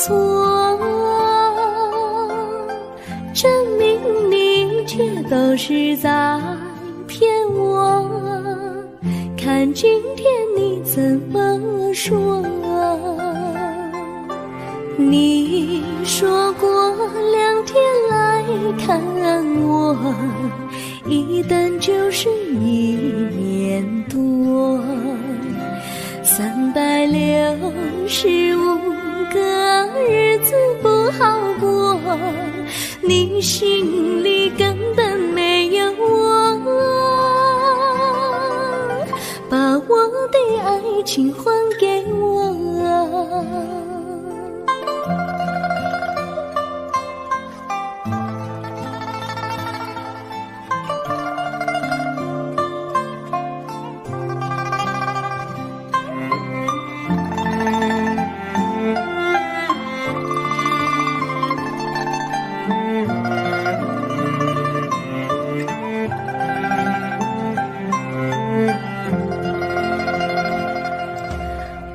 错，证明你却都是在骗我。看今天你怎么说？你说过2天来看我，一等就是1年多，365个日子不好过，你心里根本没有我，把我的爱情还给我。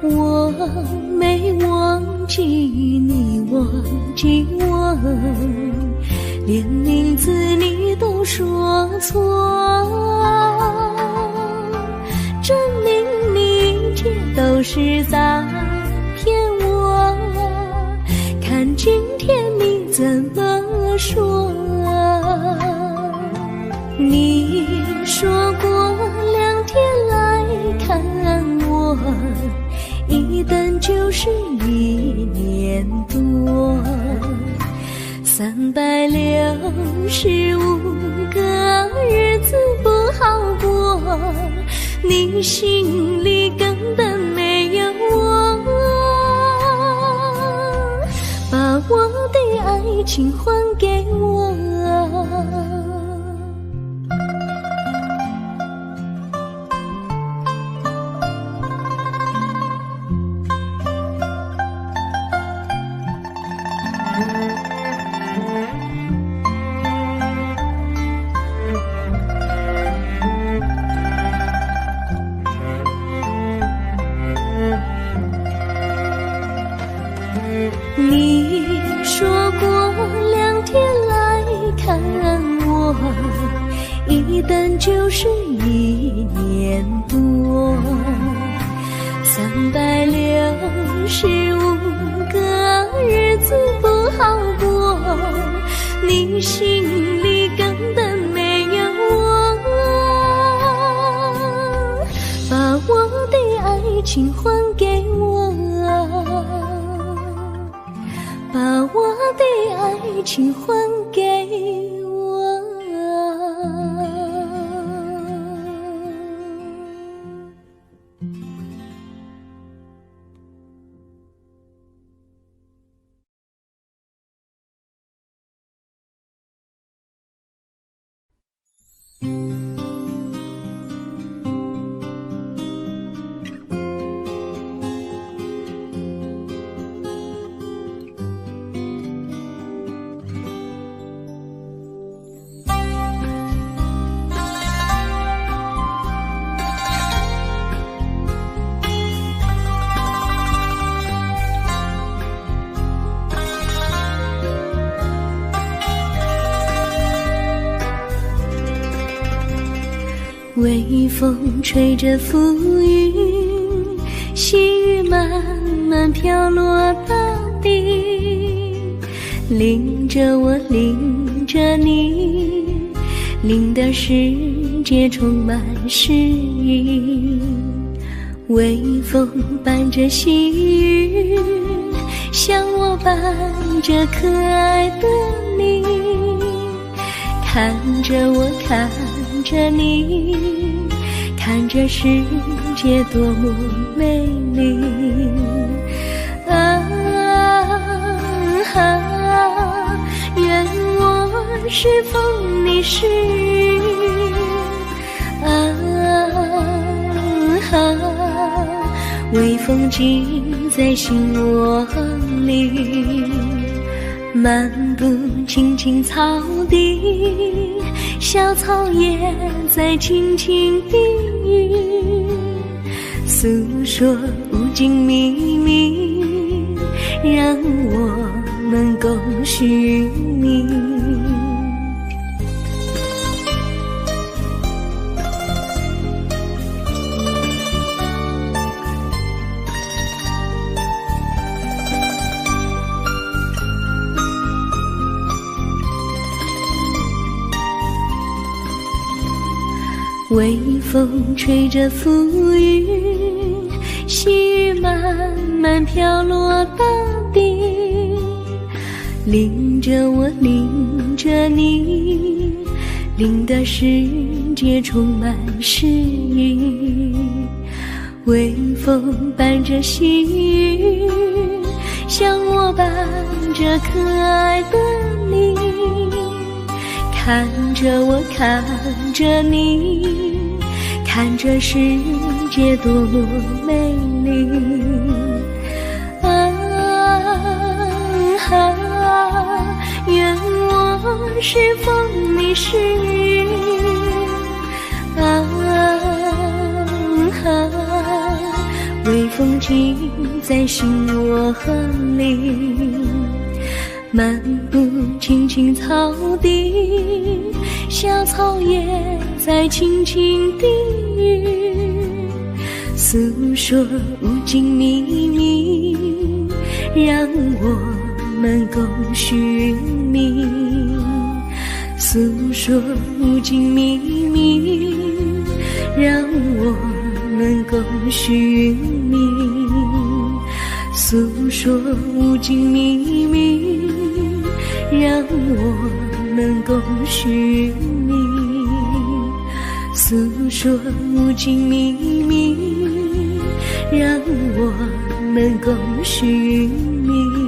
我没忘记你忘记我，连名字你都说错，证明你却都是在骗我。看今天你怎么说？你说过2天来看我，一等就是1年多，365个日子不好过，你心里根本没有我，把我的爱情还给我。你说过2天来看我，一等就是1年多，365个日子不好过，你心里根本没有我，把我的爱情还给我，把我的爱情还给我。微风吹着浮云，细雨慢慢飘落大地，淋着我，淋着你，淋的世界充满诗意。微风伴着细雨，像我伴着可爱的你，看着我，看着你，看着世界多么美丽啊！愿我是风，你是雨啊！微风记在心窝里，漫步青青草地，小草也在轻轻低语，诉说无尽秘密，让我们共许命。微风吹着浮云，细雨慢慢飘落大地，淋着我，淋着你，淋的世界充满诗意。微风伴着细雨，像我伴着可爱的你，看着我，看着你，看这世界多么美丽。愿我是风，你是雨。微风尽在心窝里，漫步青青草地，小草也在轻轻低语，诉说无尽秘密，让我们共许命。诉说无尽秘密，让我们共许命。诉说无尽秘密，让我们共许命。诉说无尽秘密，让我们共许命。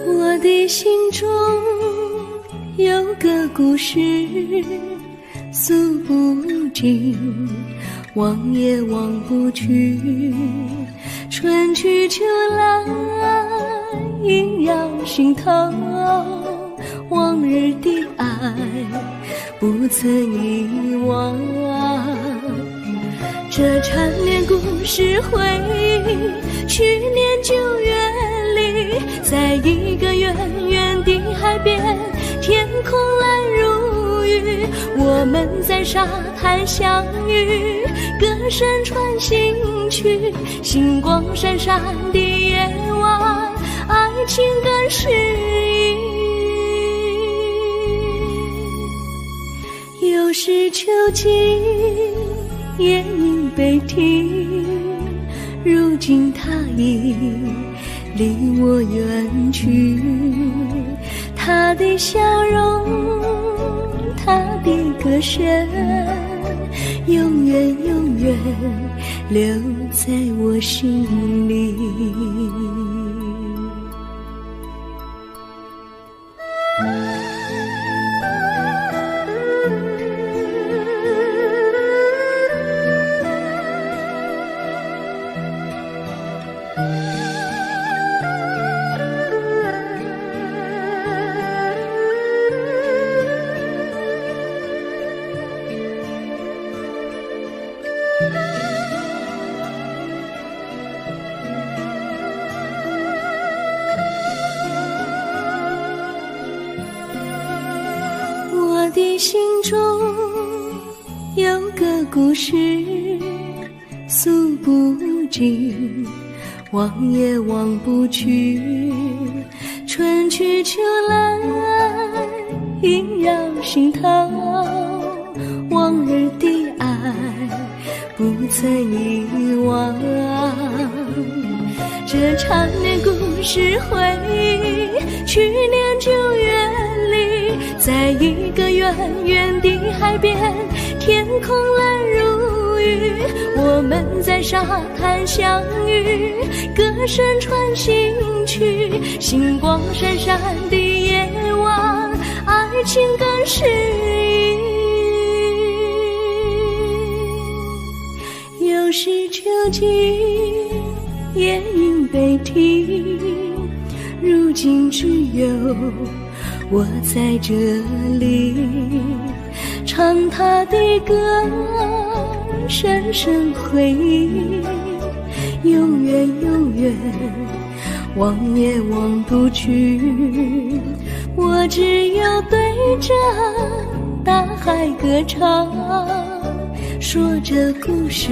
我的心中有个故事诉不尽，忘也忘不去，春去秋来萦绕心头，往日的爱不曾遗忘。这缠绵故事回忆，去年9月里，在一个远远的海边，天空蓝如玉，我们在沙滩相遇，歌声传心曲，星光闪闪的夜晚，爱情更诗意。又是秋季，夜莺悲啼，如今他已离我远去，他的笑容，他的歌声，永远永远留在我心里。我的心中有个故事诉不尽，忘也忘不去，春去秋来萦绕心头，往日的爱不曾遗忘。这缠绵故事回忆，去年9月里，在一个远远的海边，天空蓝如遇，我们在沙滩相遇，歌声传心曲，星光闪闪的夜晚，爱情更诗意。又是秋季，夜莺悲啼，如今只有我在这里，唱他的歌，深深回忆，永远永远，望也望不去。我只有对着大海歌唱，说着故事，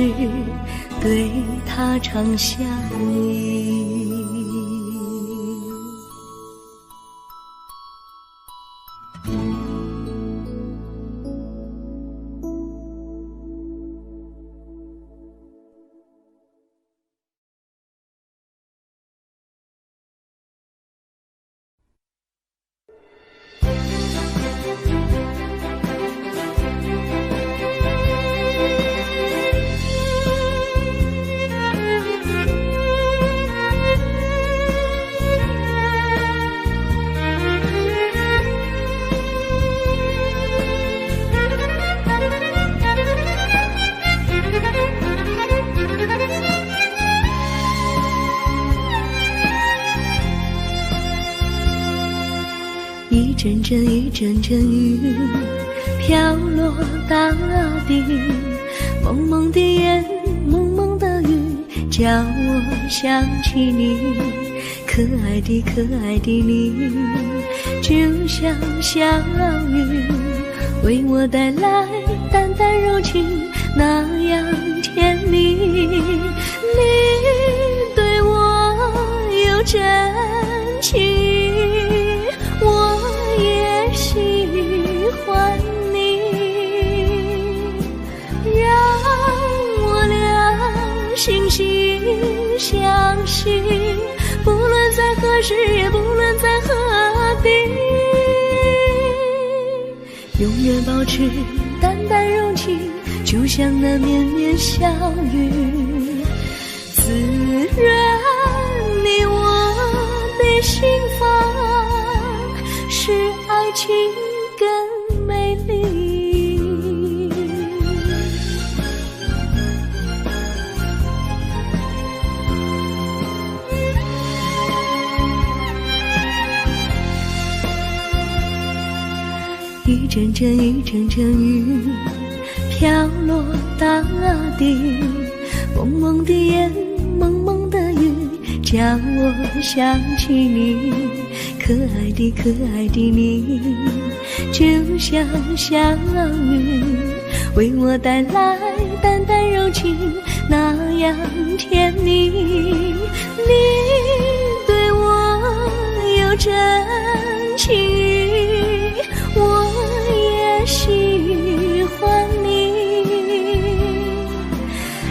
对他唱下你。一阵阵一阵阵雨飘落大地，蒙蒙的烟，蒙蒙的雨，叫我想起你，可爱的可爱的你，就像小雨，为我带来淡淡柔情，那样甜蜜。你对我有真情，我也喜欢你，让我俩惺惺相惜，不论在何时，也不论在何地，永远保持淡淡柔情，就像那绵绵小雨，滋润你我的心房，使爱情更美丽。一阵阵一阵阵雨飘落大地，蒙蒙的烟，蒙蒙的雨，叫我想起你，可爱的可爱的你，就像小雨，为我带来淡淡柔情，那样甜蜜。你对我有真情，我也喜欢你，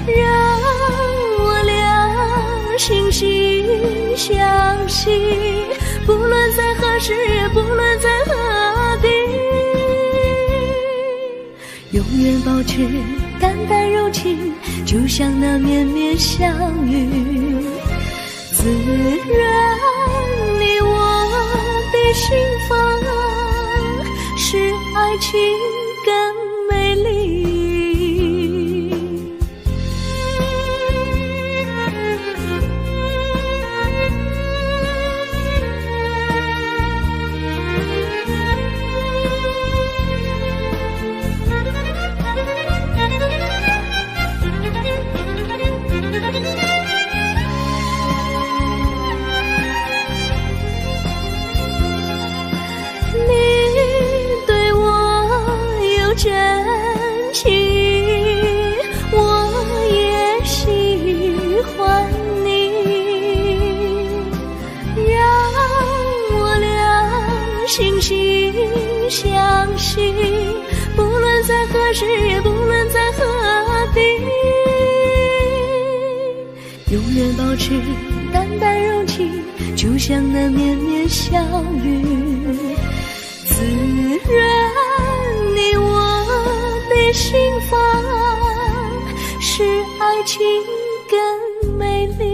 让我俩惺惺相惜，不论在何时，不论在何地，永远保持淡淡柔情，就像那绵绵小雨，滋润你我的心房，使爱情更美丽。真情，我也喜欢你，让我俩惺惺相惜，不论在何时，也不论在何地，永远保持淡淡柔情，就像那绵绵小雨，滋润你我的心房，是爱情更美丽。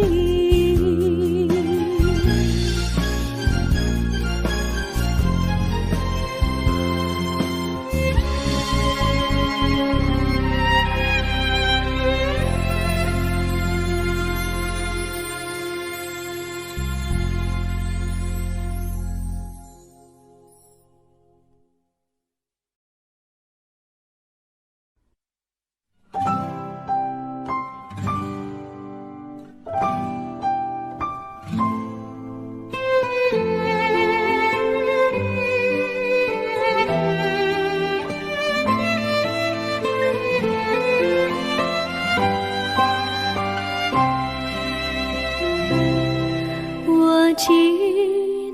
我记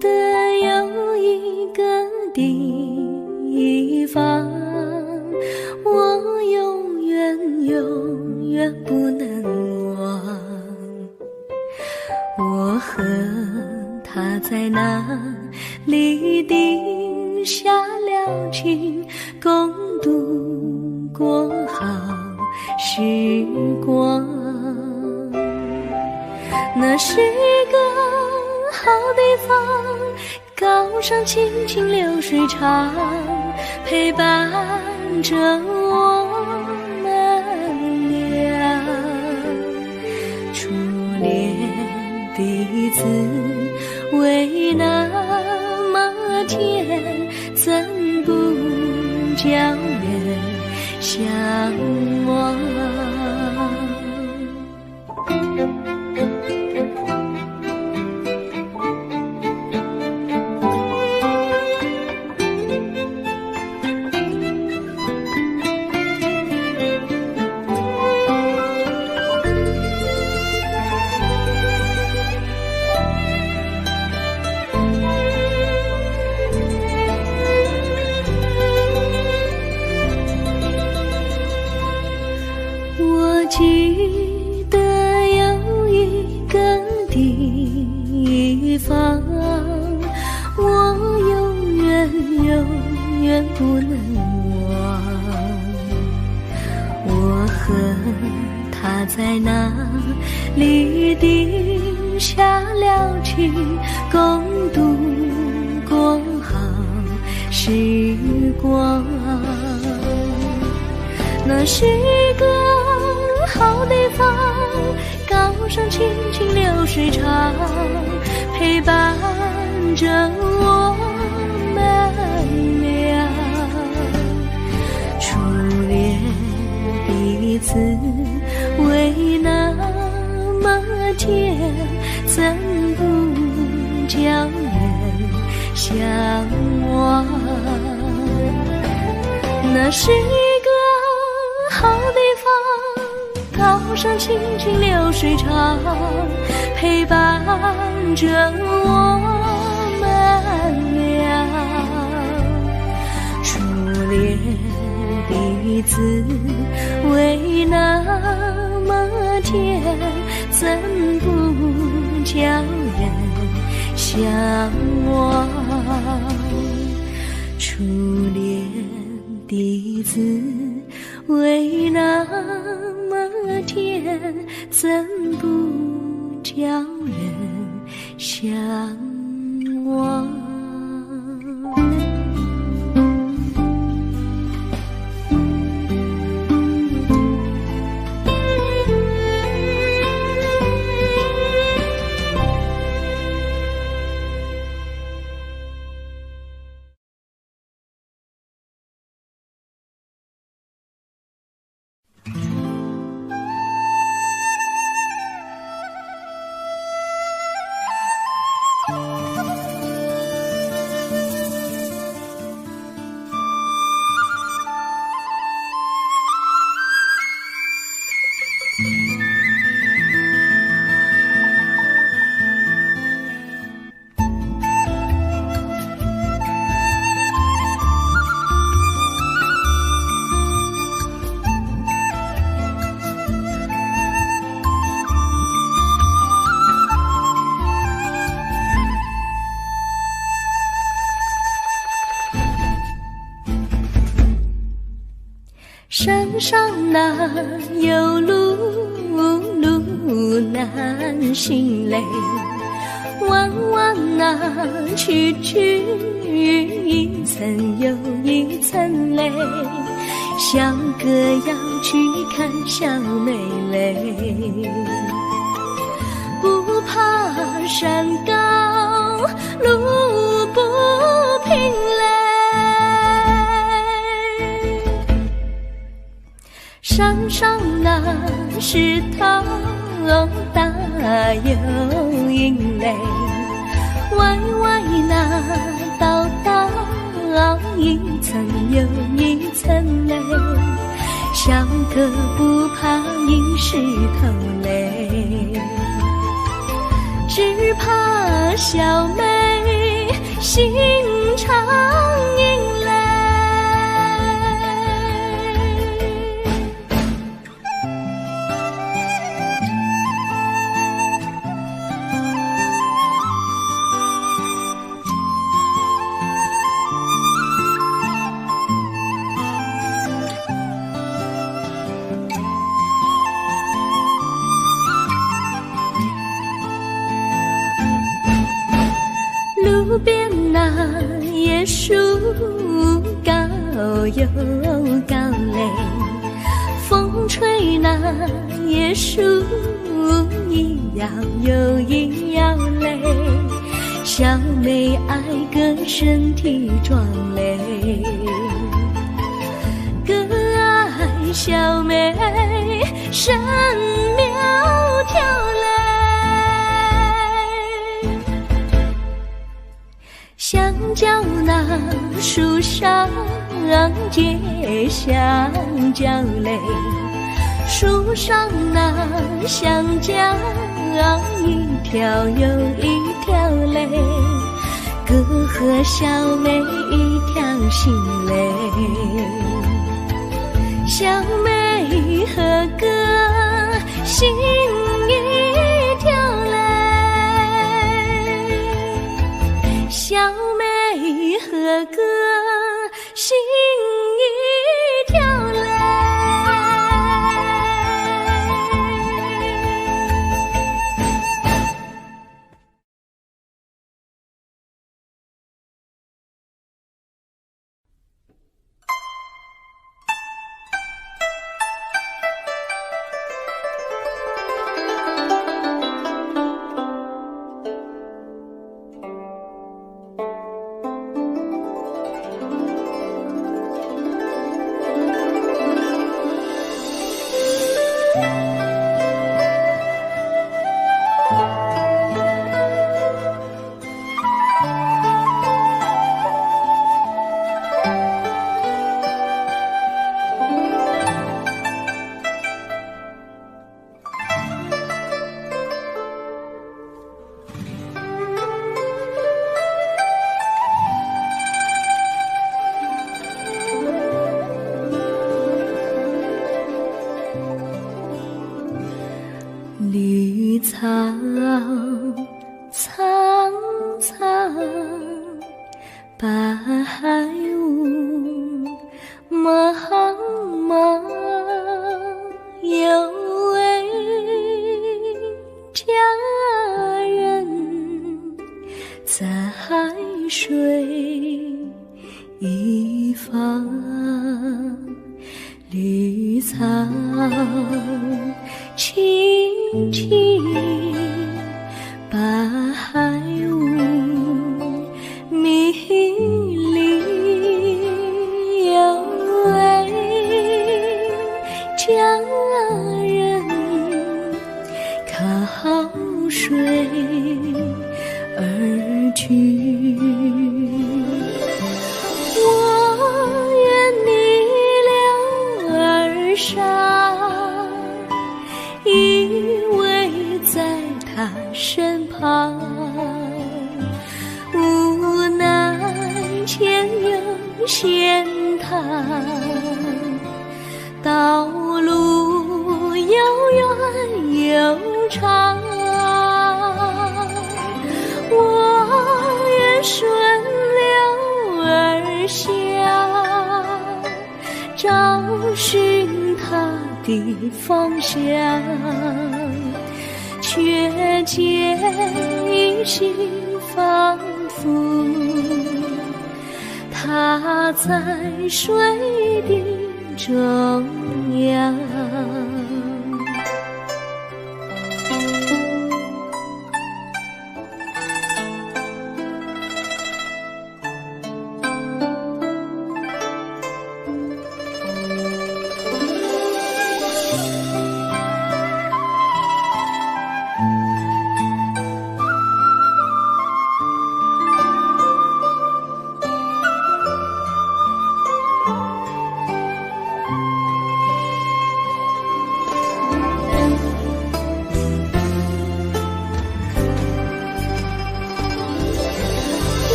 得有一个地方，我永远不能忘。我和他在那里定下了情，共度过好时光。那是一个好地方，高山青青流水长，陪伴着我们俩。初恋第一次为那么甜，怎不叫人向往？我记得有一个地方，我永远不能忘。我和他在那里定下了情，共度过好时光。那是一个好地方，高山青青流水长，陪伴着我们俩。初恋第一次为那么甜，怎不叫人向往？那是一个好地方，高山青青流水长，陪伴着我们俩。初恋第一次为那么甜，怎不叫人向往？初恋第一次为那么甜，怎不叫人向往？山上哪有路，路难行嘞。弯弯哪曲曲，一层又一层嘞。小哥要去看小妹嘞，不怕山高路不平嘞。山上那石头大又硬嘞，歪歪那道道一层又一层嘞。小哥不怕硬石头嘞，只怕小妹心肠硬嘞。路边那椰树高又高嘞，风吹那椰树一摇又一摇嘞。小妹爱个身体壮嘞，哥爱小妹身苗条嘞。香蕉那树上结香蕉嘞，树上那香蕉一条又一条嘞，哥和小妹一条心嘞，小妹和哥心一条嘞。小妹和哥心一条嘞。绿草苍苍，白雾茫茫，有位佳人在水一方。绿草青青，白雾迷离，有位佳人靠水而居。依偎在他身旁，无奈前有险滩，道路又远又长，我愿顺流而下，找寻的方向，却见一心仿佛它在水的中央。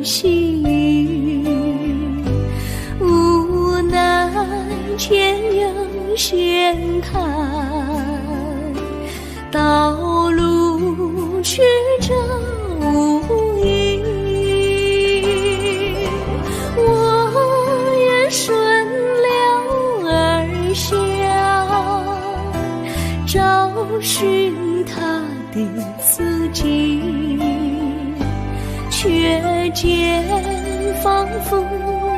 细雨无奈前有险滩，道路曲折无依，我愿顺流而下，找寻它的足迹，却见仿佛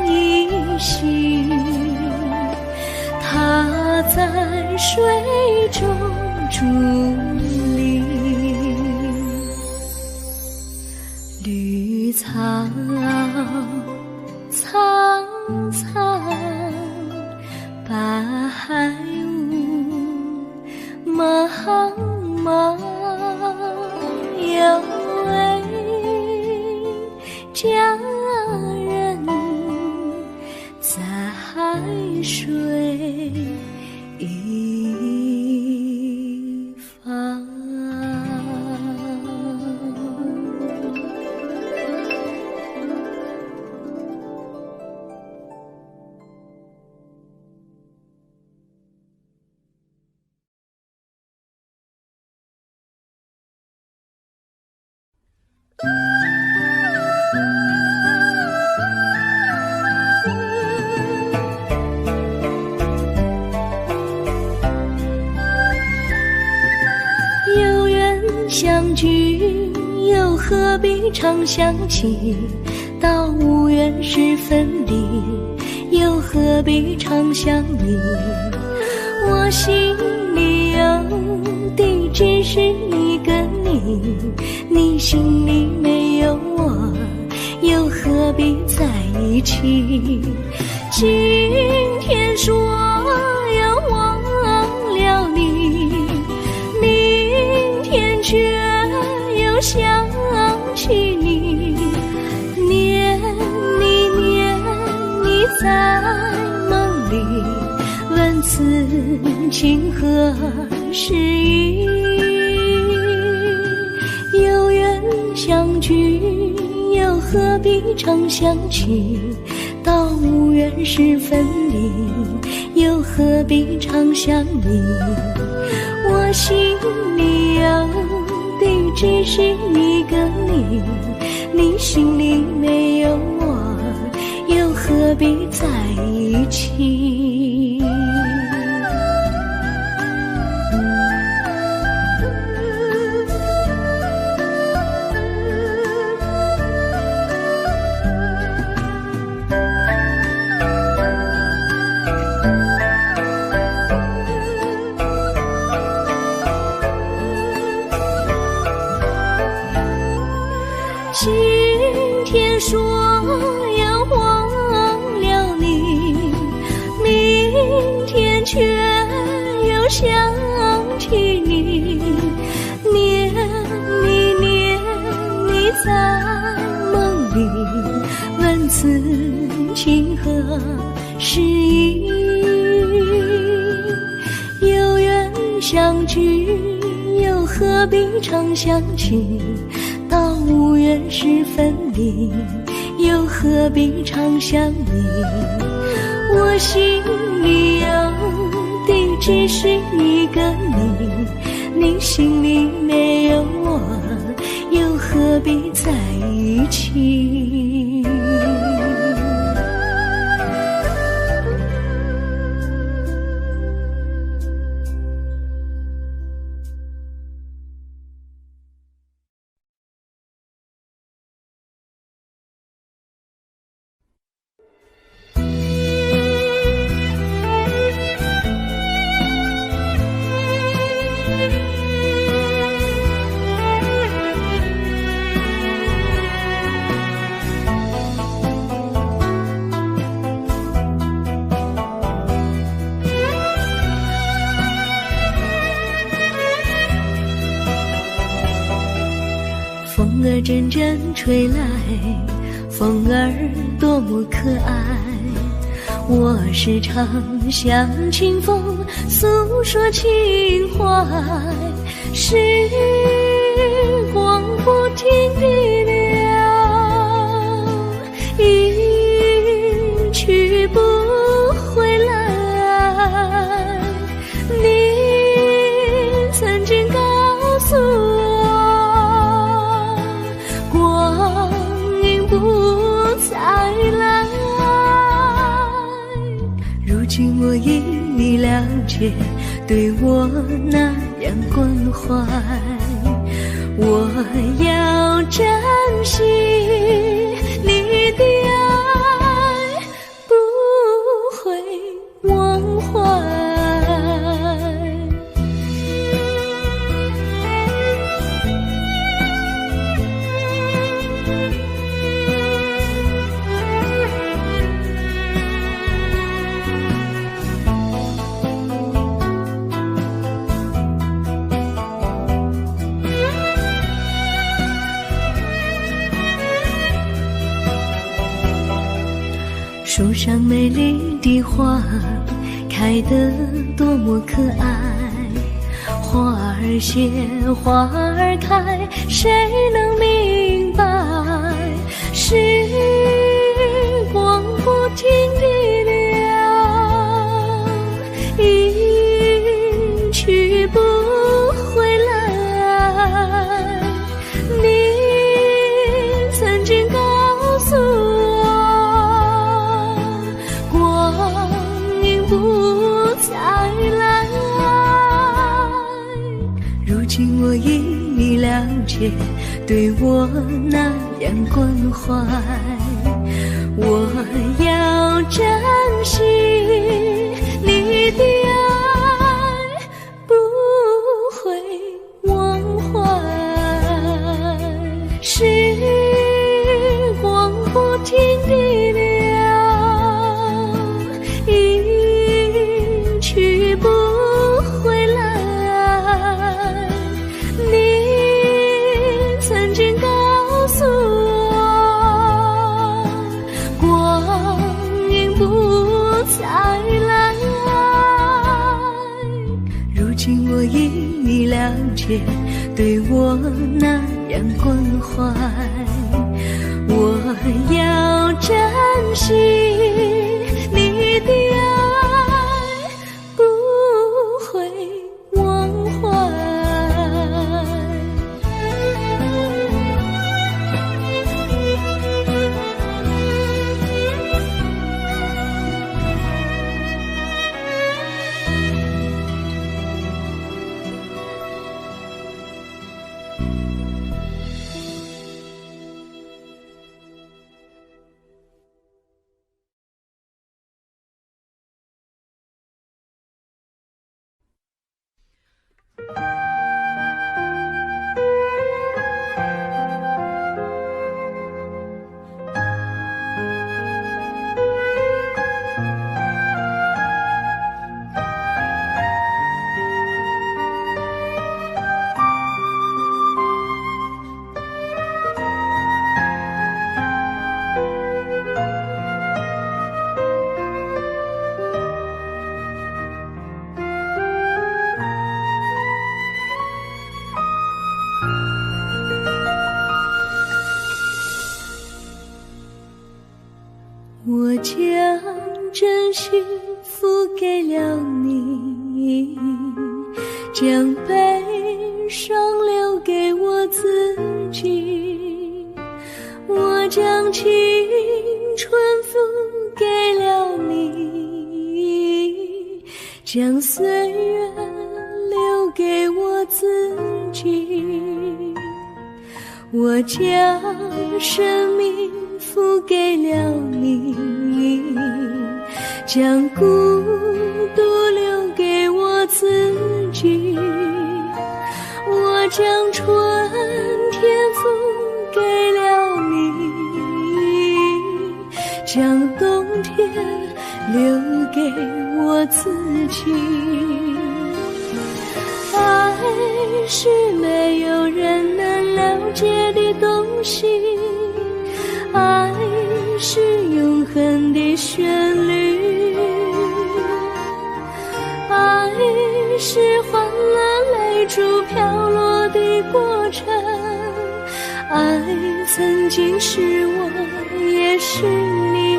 依稀，它在水中伫立。绿草苍苍，白雾茫茫，有位佳人在海水一方。有缘相聚，又何必常想起？到无缘时分离，又何必常想你？我心里有的只是一个你，你心里没有我，又何必在一起？今天说要忘了你，明天却又想起你，念你在梦里，问此情何时已？有缘相聚，又何必常想起？到无缘时分离，又何必常想你？我心里有的只是一个你，你心里没有我，又何必在一起？今天说要忘了你，明天却又想起你，念你在梦里，问此情何时已？有缘相聚，又何必常想起？到无缘时分离，又何必常想你？我心里有的只是一个你，你心里没有我，又何必在一起？风儿阵阵吹来，风儿多么可爱。我时常向清风诉说情怀，时光不停地流，一去不回来。你曾经告诉我，光阴不再来。如今我已了解，对我那样关怀，我要珍惜你的爱，不会忘怀。树上美丽的花开得多么可爱，花儿谢花儿开，谁能明白？时光不停地流，一去不回来。你曾经告诉我，不再来。如今我已了解，对我那样关怀，我要珍惜你的爱，不会忘怀。时光不停地流，去不回来。你曾经告诉我，光阴不再来。如今我已了解，对我那样关怀，我要珍惜你的爱，不会忘怀。我将真心付给了你，将悲伤留给我自己，我将青春付给了你，将岁月留给我自己，我将生命付给了你，将孤独留给我自己，我将春天付给了你，将冬天留给我自己。爱是没有人能了解的东西，爱是永恒的旋律，爱是换了泪珠飘落的过程，爱曾经是我也是你，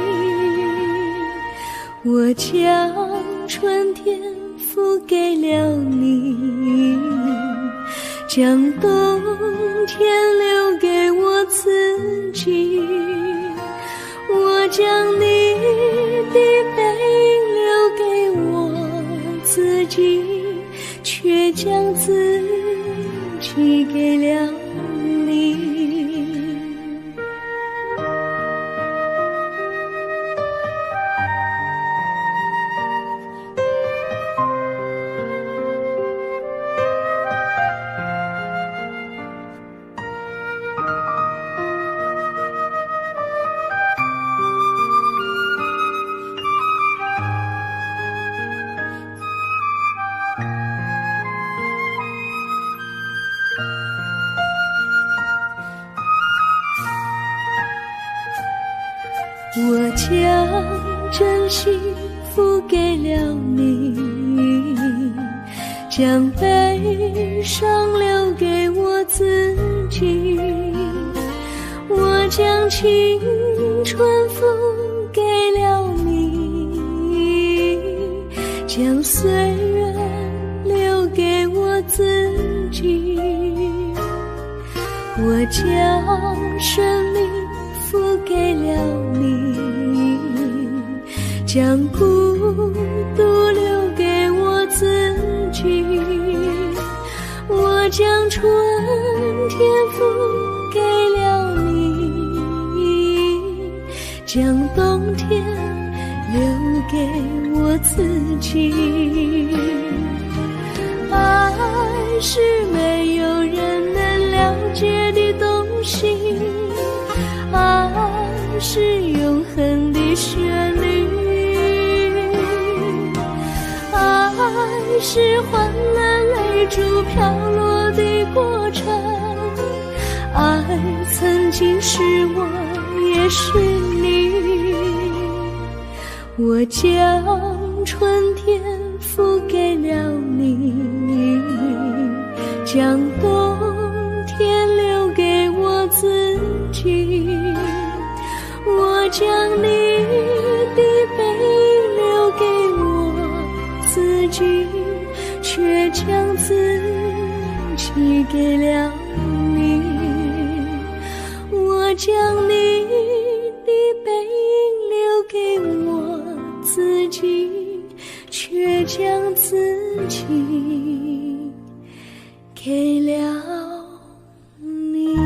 我将春天付给了你，将冬天留给我自己，我将你的背影留给我自己，却将自己给了你。我将真心付给了你，将悲伤留给我自己，我将青春付给了你，将岁月留给我自己，我将生命付给了你，将孤独留给我自己，我将春天付给了你，将冬天留给我自己。爱是没有人能了解的东西，爱是永恒的旋律，爱是换了泪珠飘落的过程，爱曾经是我也是你，我将春天付给了你，将冬天留给我自己，我将你的背影留给我自己，却将自己给了你，我将你的背影留给我自己，却将自己给了你。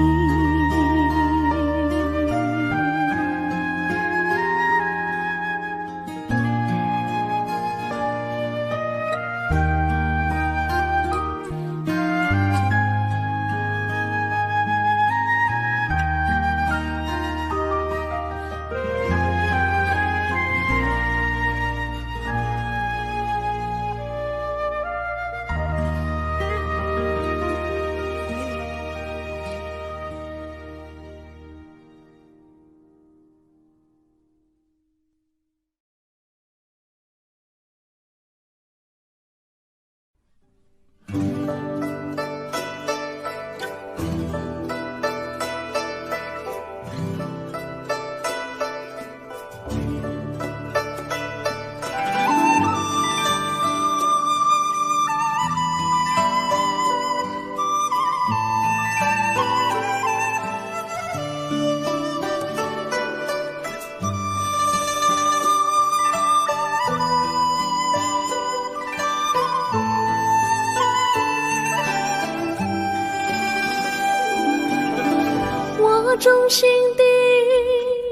我衷心地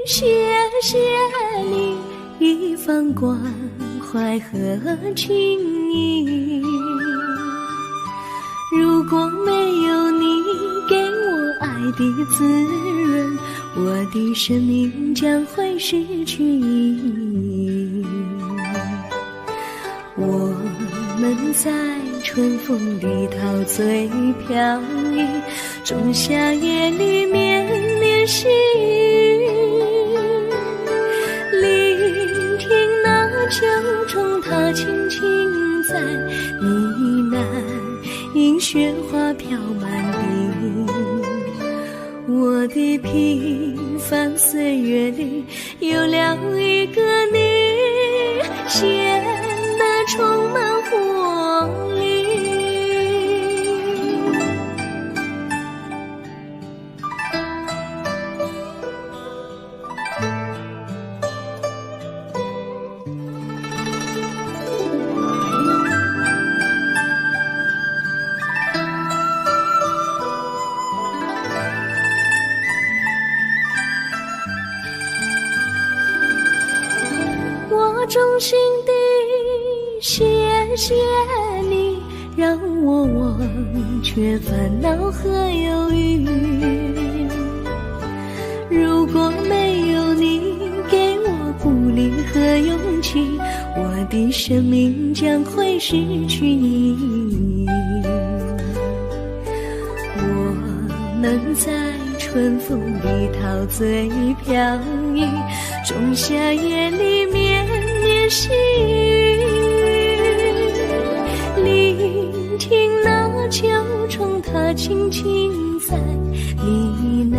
谢谢你一番关怀和情谊，如果没有你给我爱的滋润，我的生命将会失去意义。我们在春风里陶醉飘逸，仲夏夜里绵绵细雨，聆听那秋虫它轻轻在呢喃，迎雪花飘满地。我的平凡岁月里有了一个你，显得充满活力。我衷心地谢谢你，让我忘却烦恼和忧郁。如果没有你给我鼓励和勇气，我的生命将会失去意义。我们在春风里陶醉飘逸，仲夏夜里绵绵细雨，聆听那秋虫它轻轻在呢喃，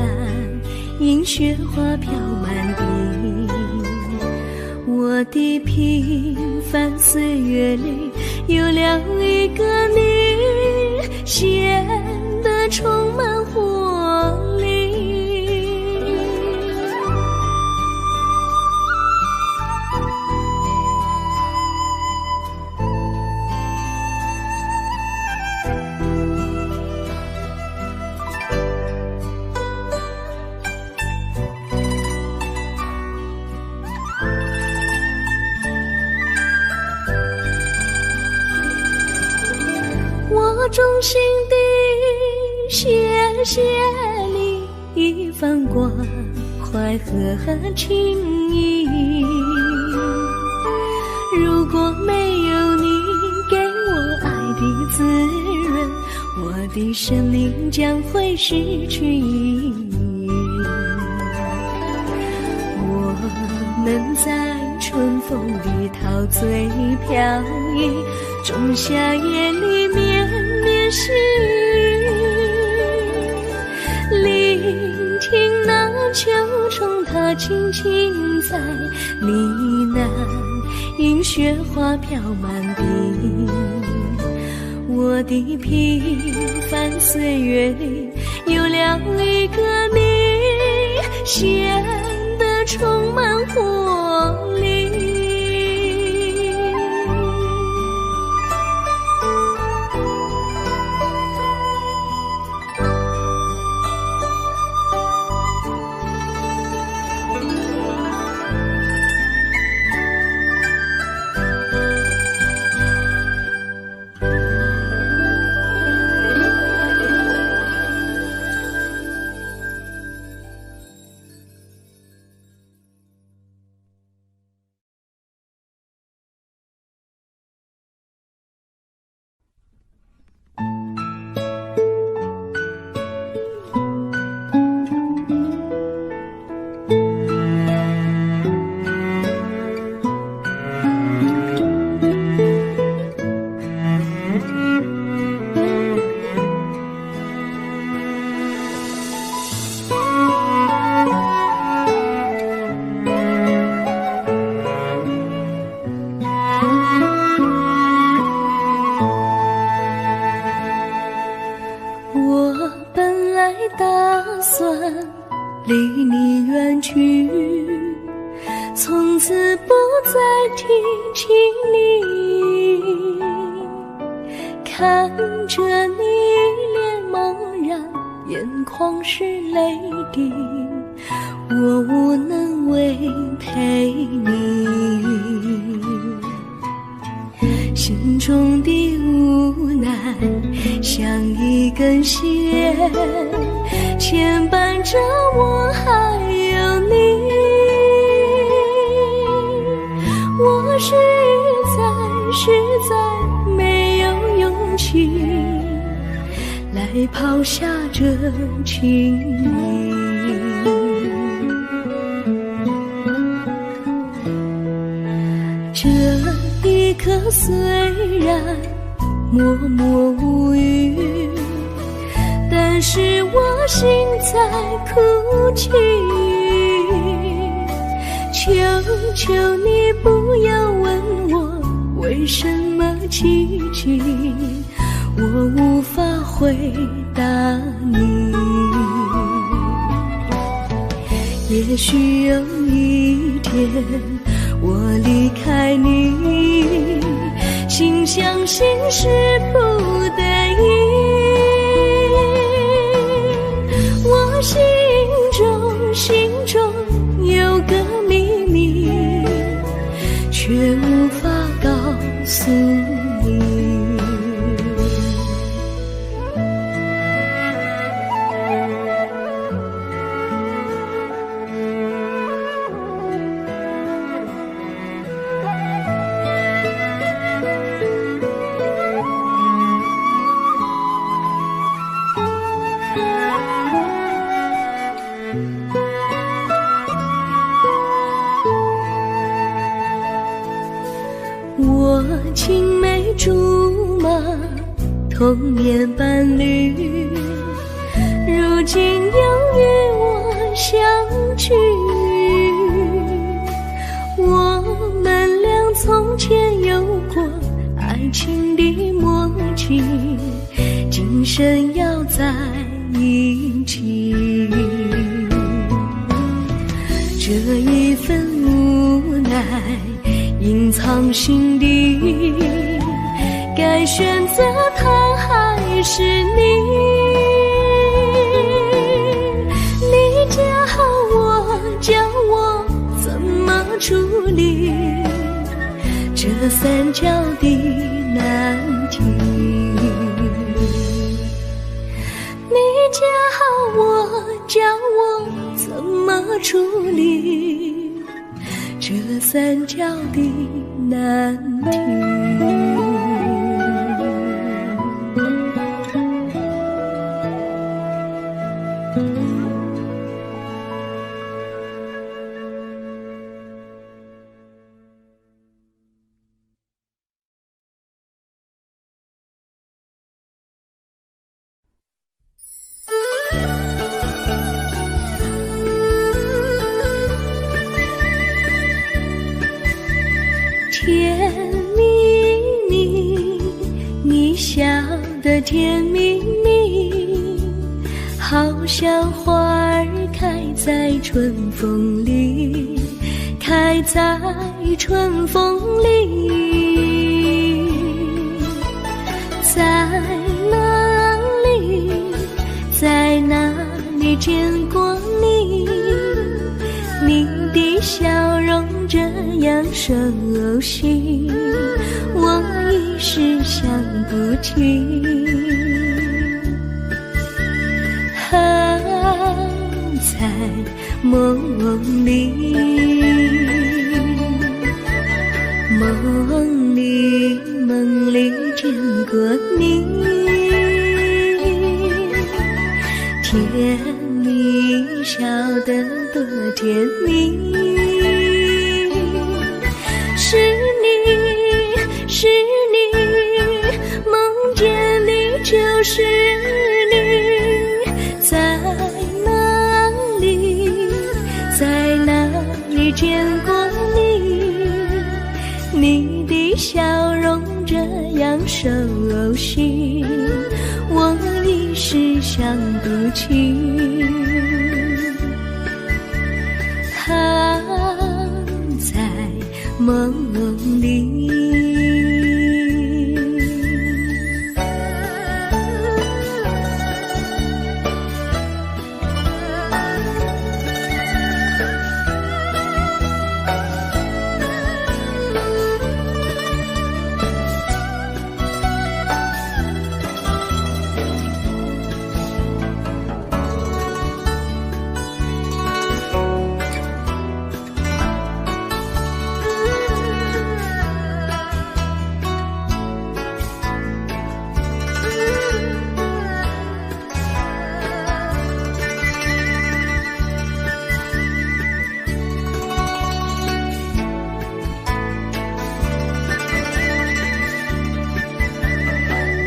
迎雪花飘满地。我的平凡岁月里有了一个你，显得充满活力。我衷心地谢谢你一番关怀和情谊，如果没有你给我爱的滋润，我的生命将会失去意义。我们在春风里陶醉飘逸，仲夏夜里绵绵细雨，聆听那秋虫它轻轻在呢喃，迎雪花飘满地。我的平凡岁月里有了一个你，显得充满活力。离你远去，从此不再提起你。看着你脸茫然眼眶是泪滴，我无能为陪你。心中的无奈像一根线，牵绊着我还有你。我实在没有勇气来抛下这情谊。这一刻虽然默默无语，但是我心在哭泣。求求你不要问我为什么寂静，我无法回答你。也许有一天我离开你，心相信是不得已。我心中有个秘密，却无法告诉你。我青梅竹马，童年伴侣，如今又与我相聚。我们俩从前有过爱情的默契，今生要在一起。这一份无奈隐藏心底，该选择他还是你？你叫我怎么处理这三角的难题？你叫我怎么处理这三角的难题？甜蜜蜜，你笑得甜蜜蜜，好像花儿开在春风里，开在春风里。在哪里，在哪里见过你？你的笑容这样熟悉，我一时想不起。还在梦里，梦里见过你，甜蜜笑得多甜蜜。是你，梦见你就是你。在哪里见过你？你的笑容这样熟悉，我一时想不起。还在梦里。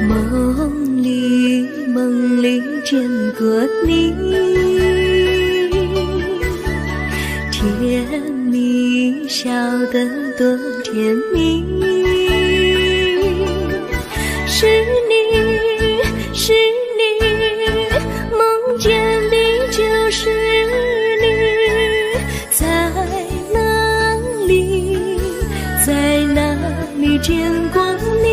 梦里见过你，甜蜜笑得多甜蜜，是你，是你，梦见的就是你，在哪里，在哪里见过你？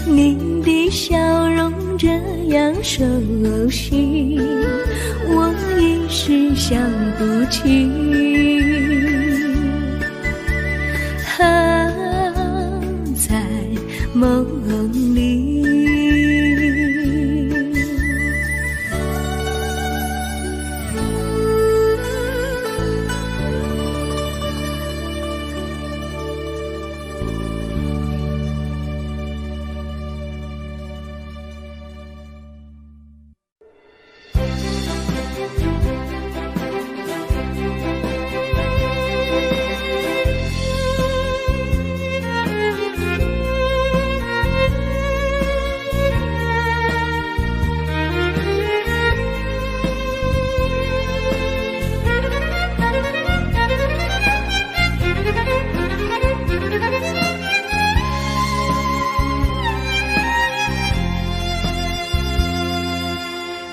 你的笑容这样熟悉，我一时想不起。在梦里。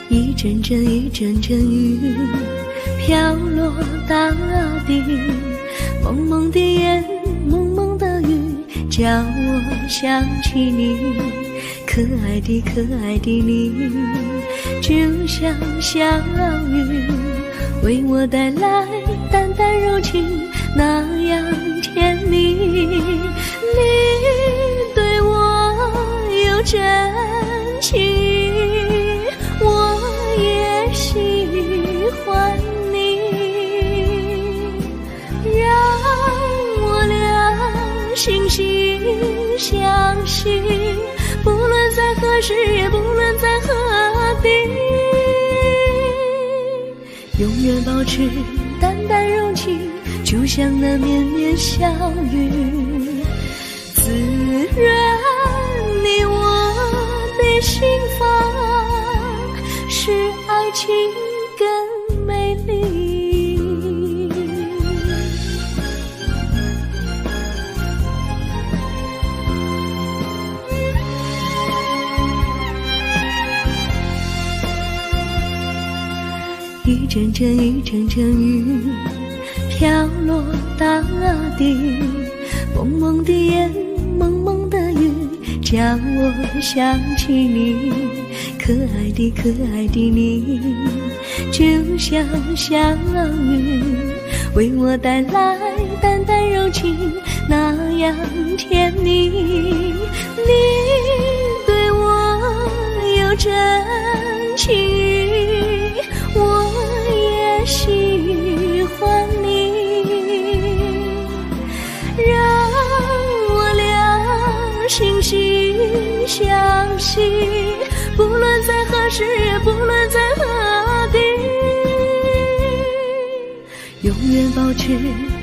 一阵阵一阵阵雨飘落大地，蒙蒙的眼，蒙蒙的雨，叫我想起你，可爱的可爱的你，就像小雨，为我带来淡淡柔情，那样甜蜜。你对我有真情，我也喜欢你，让我俩惺惺相惜，不论在何时，也不论在何地，永远保持淡淡柔情，就像那绵绵小雨，滋润你我的心房，使爱情更美丽。一阵阵一阵阵雨飘落大地，蒙蒙的眼，蒙蒙的雨，叫我想起你，可爱的可爱的你，就像小雨，为我带来淡淡柔情，那样甜蜜。你对我有真情，我也喜欢你，让我俩惺惺相惜，不论在何时，也不论在何地，永远保持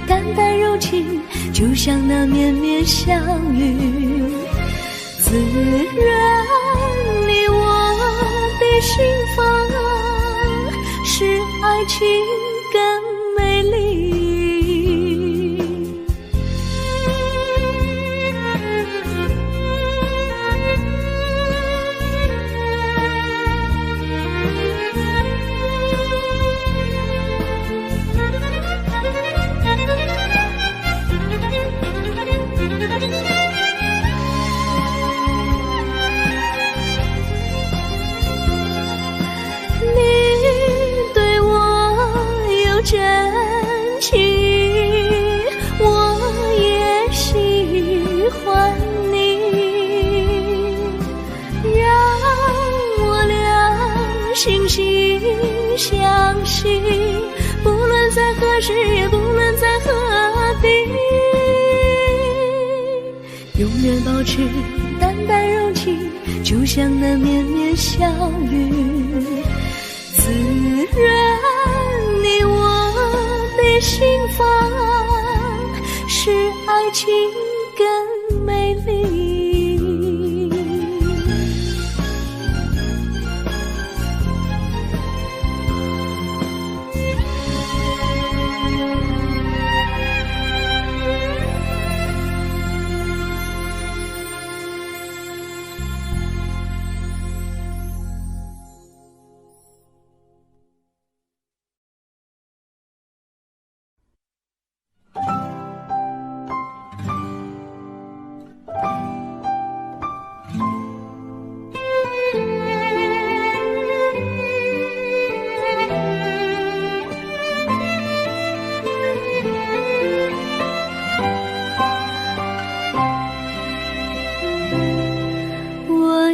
淡淡柔情，就像那绵绵小雨，滋润你我的心房，使爱情更美丽。真情，我也喜欢你，让我俩惺惺相惜，不论在何时，也不论在何地，永远保持淡淡柔情，就像那绵绵小雨，滋润你我的心房，使爱情更美丽。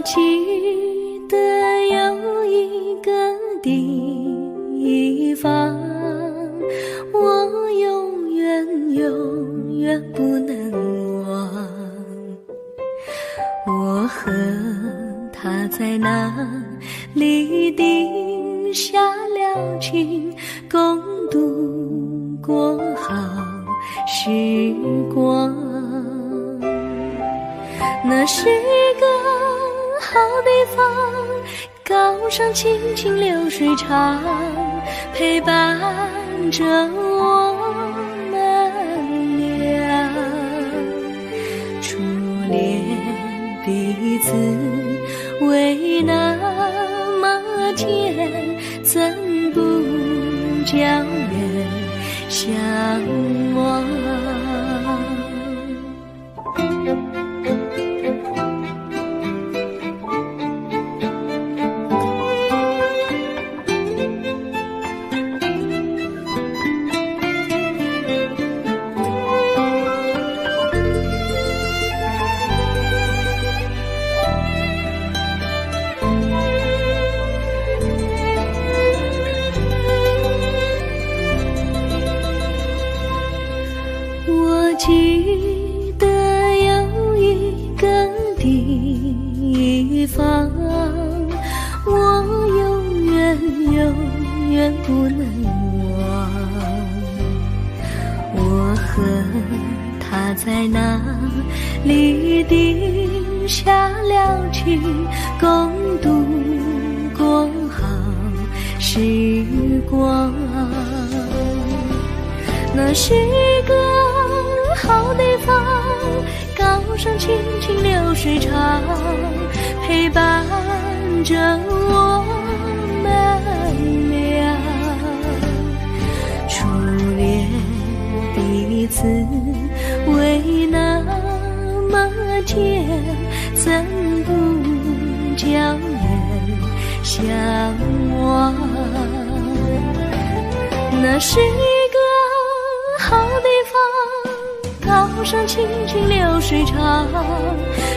记得有一个地方，我永远不能忘。我和他在那里定下了情，共度过好时光。那是个好地方，高山青青流水长，陪伴着我们俩。初恋彼此为那么甜，怎不叫人向往？记得有一个地方，我永远不能忘。我和他在那里定下了情，共度过好时光。那是个好地方，高山青青流水长，陪伴着我们俩。初恋彼此为那么甜，怎不叫人向往？那是一个好地方，高山青青流水长，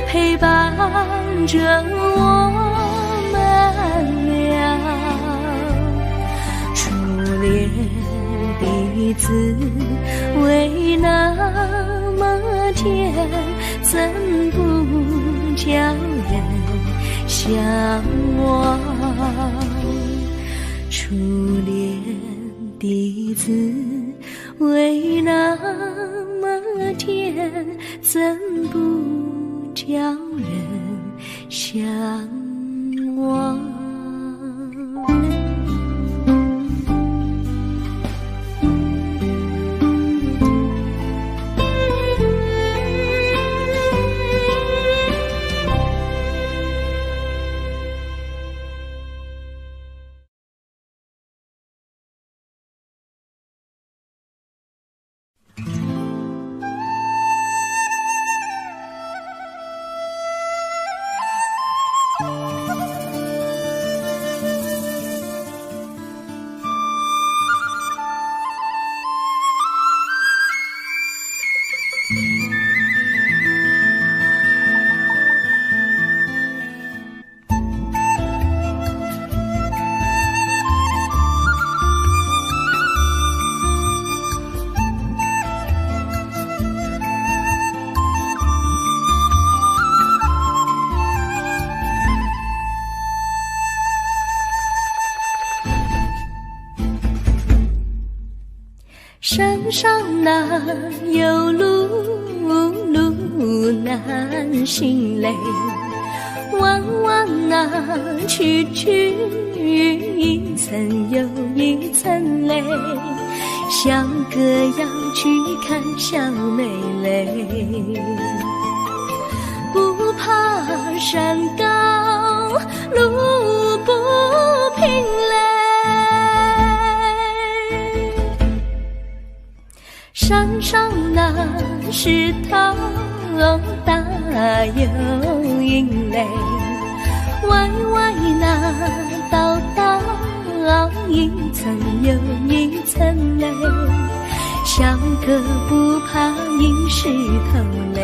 陪伴着我们俩。初恋彼此为那么甜，怎不叫人向往？初恋彼此为那么甜，怎不叫人向往？山上哪有路难行嘞，弯弯哪曲一层又一层嘞，像个要去看小妹嘞。不怕山高路不平嘞，山上那石头大又硬嘞，歪歪那道一层又一层嘞，像个不怕硬石头嘞。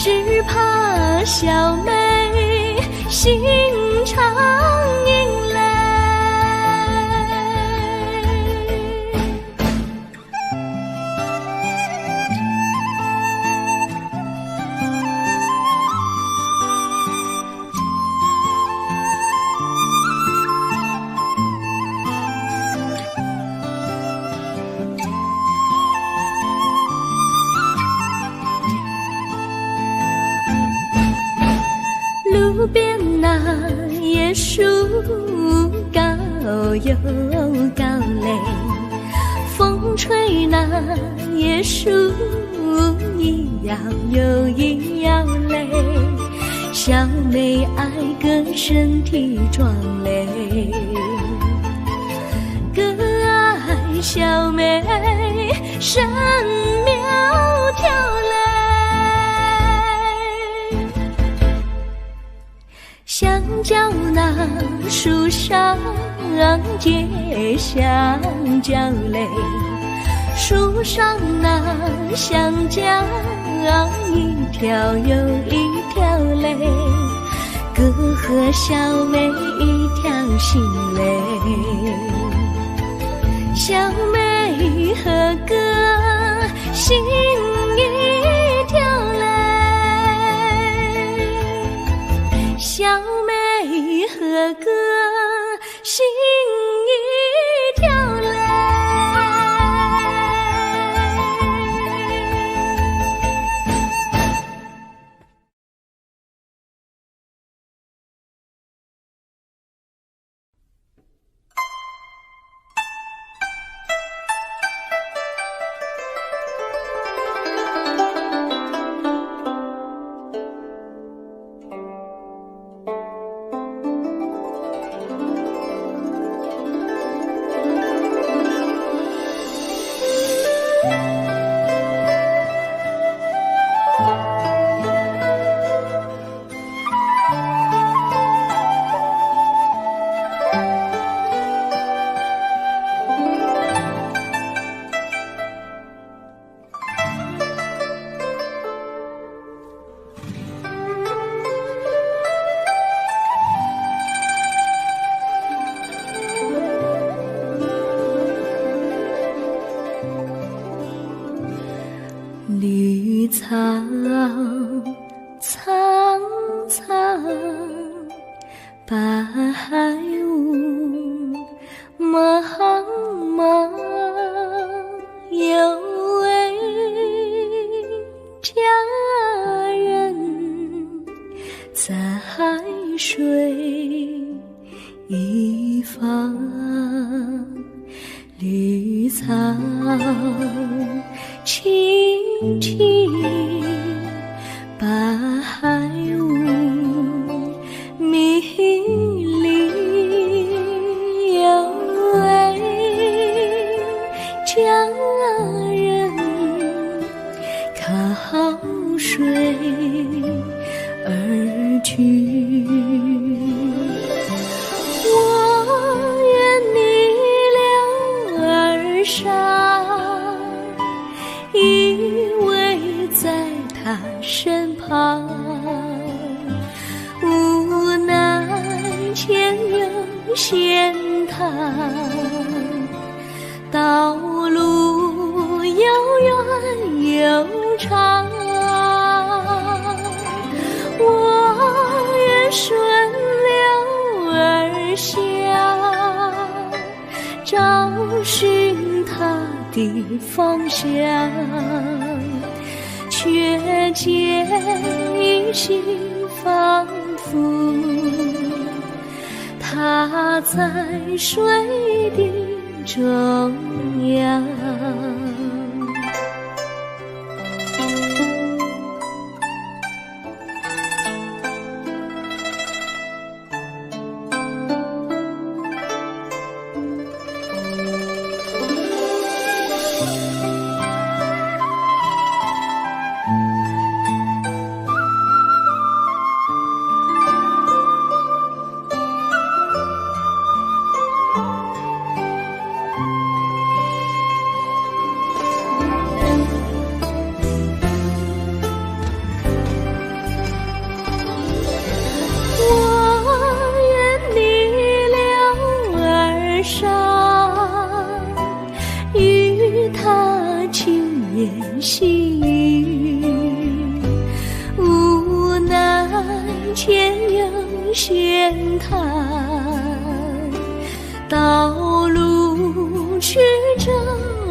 只怕小妹心常引泪。路边那椰树高又高嘞，风吹那椰树一摇又一摇嘞，小妹爱个身体壮嘞，个爱小妹身苗条嘞。香蕉那树上结香蕉嘞，树上那香蕉一条又一条嘞，哥和小妹一条心嘞，小妹和哥心一条嘞，小妹和哥心一条嘞。绿草苍苍，白雾茫茫，有位佳人在水一方，绿草青青，白雾迷离，有位佳人靠水而居。我愿你两耳上，依偎在他身旁，无奈前有险滩，道路又远又长，我愿顺流而下，找寻他的方向，却见一心仿佛他在水的中央。细雨，无奈前有险滩，道路曲折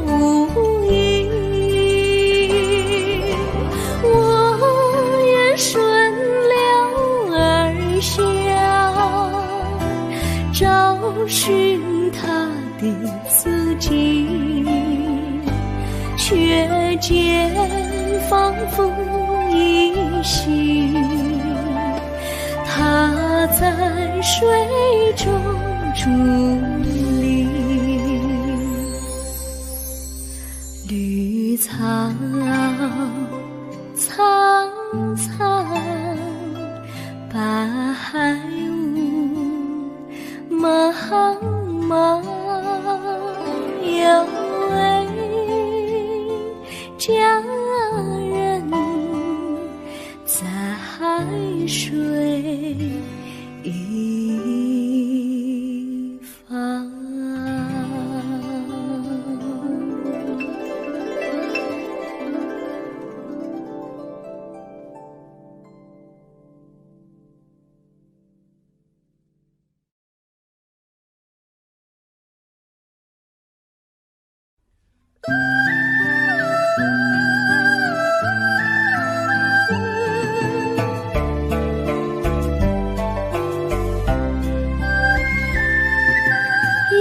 无依。我愿顺流而下，找寻他的足迹，却见仿佛依稀，他在水中伫立。绿草苍苍，白雾茫茫，有位佳人在海水一方。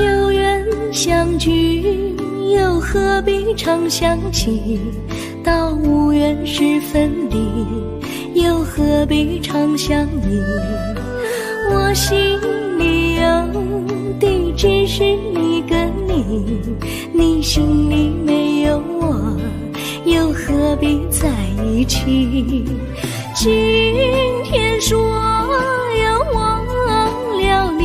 有缘相聚，又何必常想起？到无缘时分离，又何必常想你？我心里有的只是一个你，你心里没有我，又何必在一起？今天说要忘了你，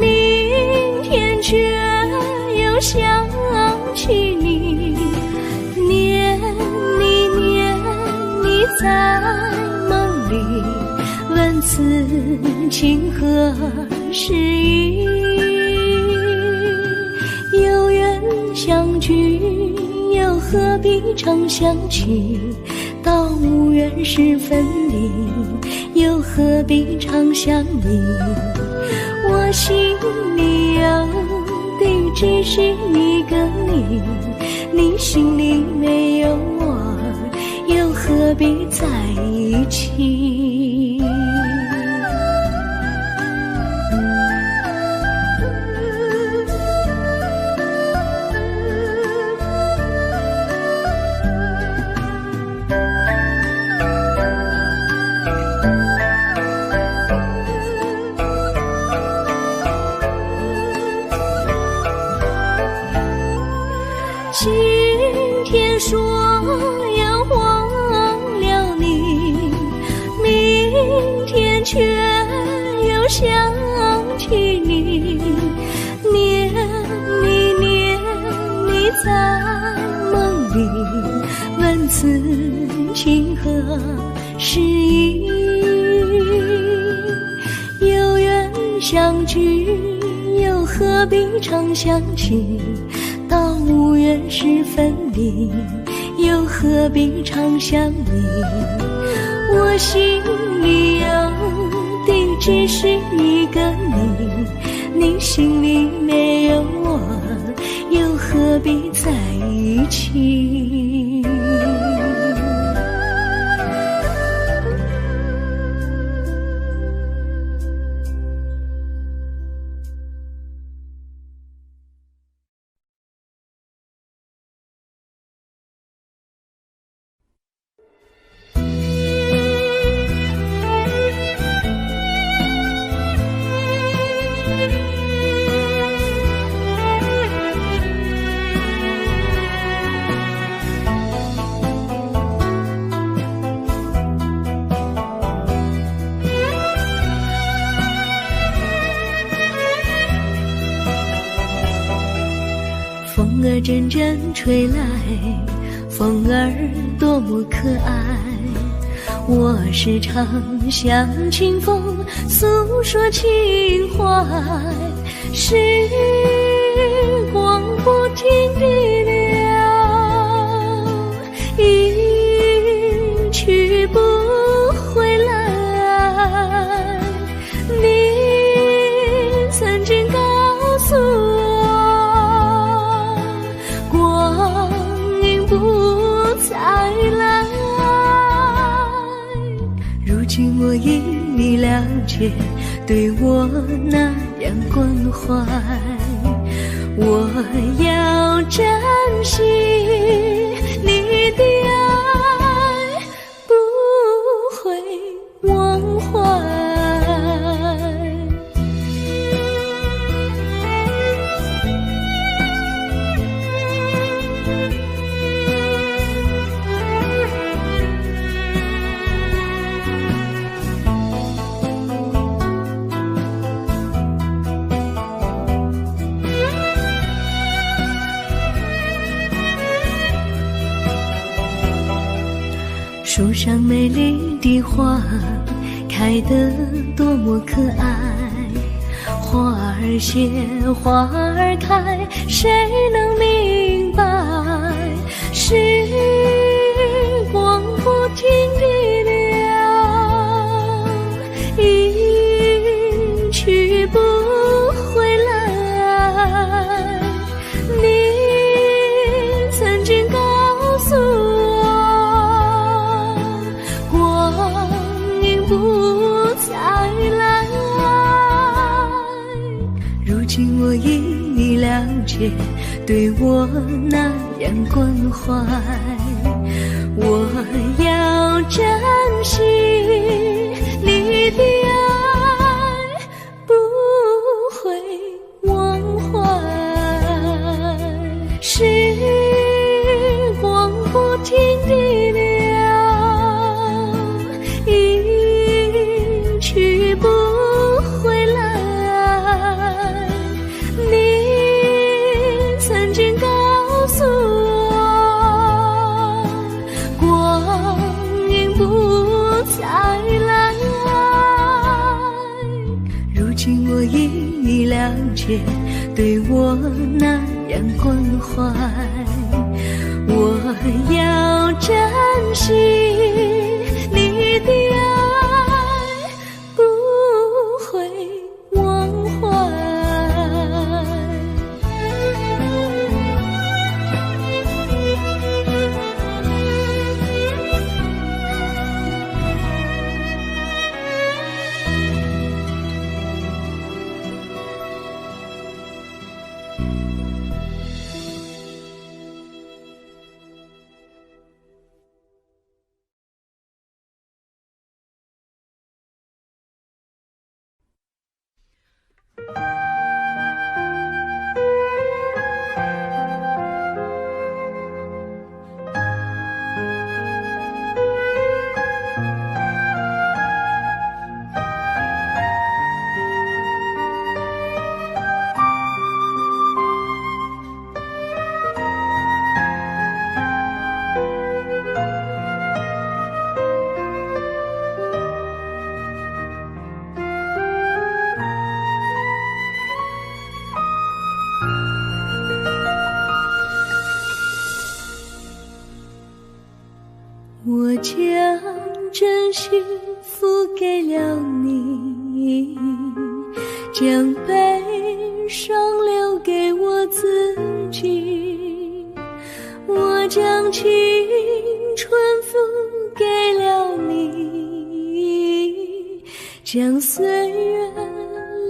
明天却又想起你，念你在梦里，问此情何时已？有缘相聚，又何必常想起？到无缘时分离，又何必常想你？我心里有的只是一个你，你心里没有我，又何必在一起？今天说要忘了你，明天却又想起你，念你在梦里，问此情何时已？有缘相聚，又何必常想起？到无缘时分离，又何必常想你？我心里有的只是一个你，你心里没有我，又何必在一起？风儿阵阵吹来，风儿多么可爱。我时常向清风诉说情怀，时光不停地流，今我因你了解，对我那样关怀，我要珍惜你的爱，不会忘怀。树上美丽的花开得多么可爱，花儿谢花儿开，谁能明白？时光不停地流，一去不回来。你曾经告诉我，不再来，如今我因你了解，对我那样关怀，我要珍惜你的爱，不会忘怀。时光不停地流，去不回来。你曾经告诉我，光阴不再来，如今我因你了解，对我那样关怀，我要珍惜你的爱，不会忘怀。我将真心付给了你，将悲伤留给我自己，我将青春付给了你，将岁月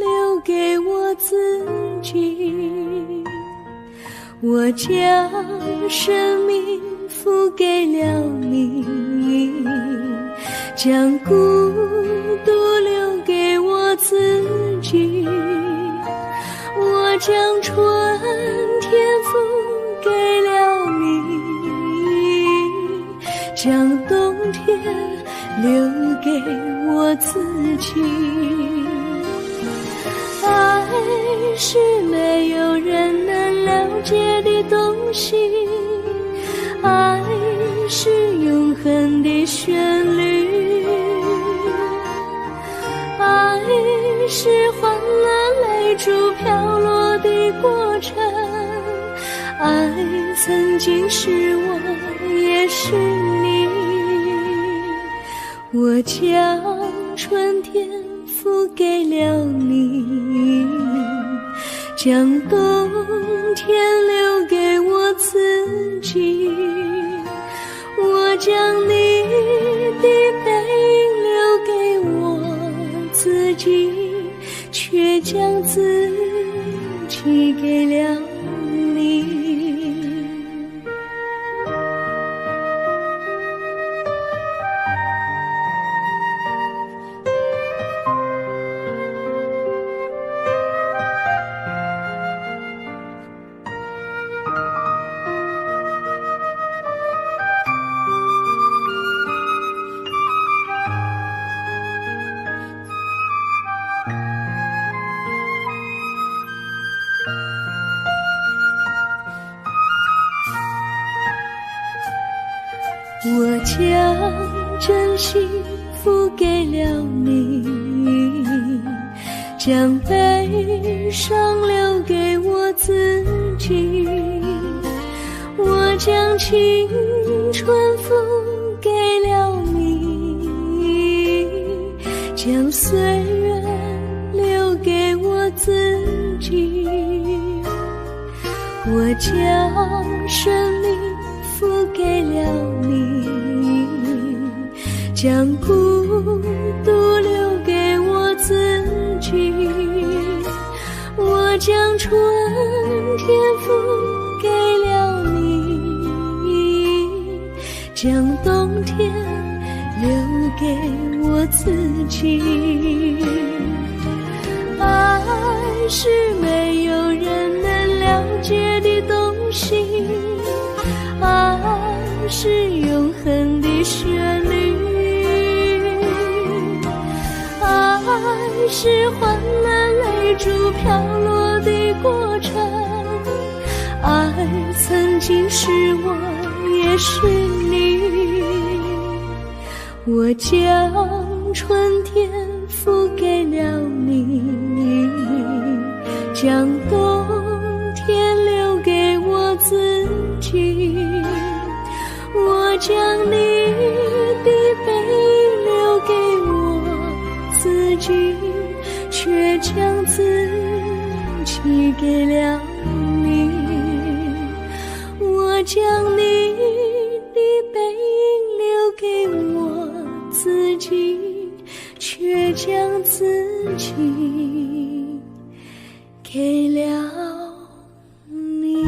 留给我自己，我将生命付给了你，将孤独留给我自己，我将春天付给了你，将冬天留给我自己。爱是没有人能了解的东西，爱是永恒的旋律，爱是欢乐泪珠飘落的过程，爱曾经是我也是你，我将春天付给了你，将冬天留给我自己，我将你的背影留给己，却将自己给了你。我将真心付给了你，将悲伤留给我自己。我将青春付给了你，将岁月留给我自己。我将生命付给了你，将孤独留给我自己。我将春天付给了你，将冬天留给我自己。爱是没有人能了解的东西，爱是永恒的旋律，爱是换了泪珠飘落的过程。爱曾经是我，也是你。我将春天付给了你，将冬天留给我自己。我将你的背影留给我自己，却将自己给了你。我将你的背影留给我自己，却将自己给了你。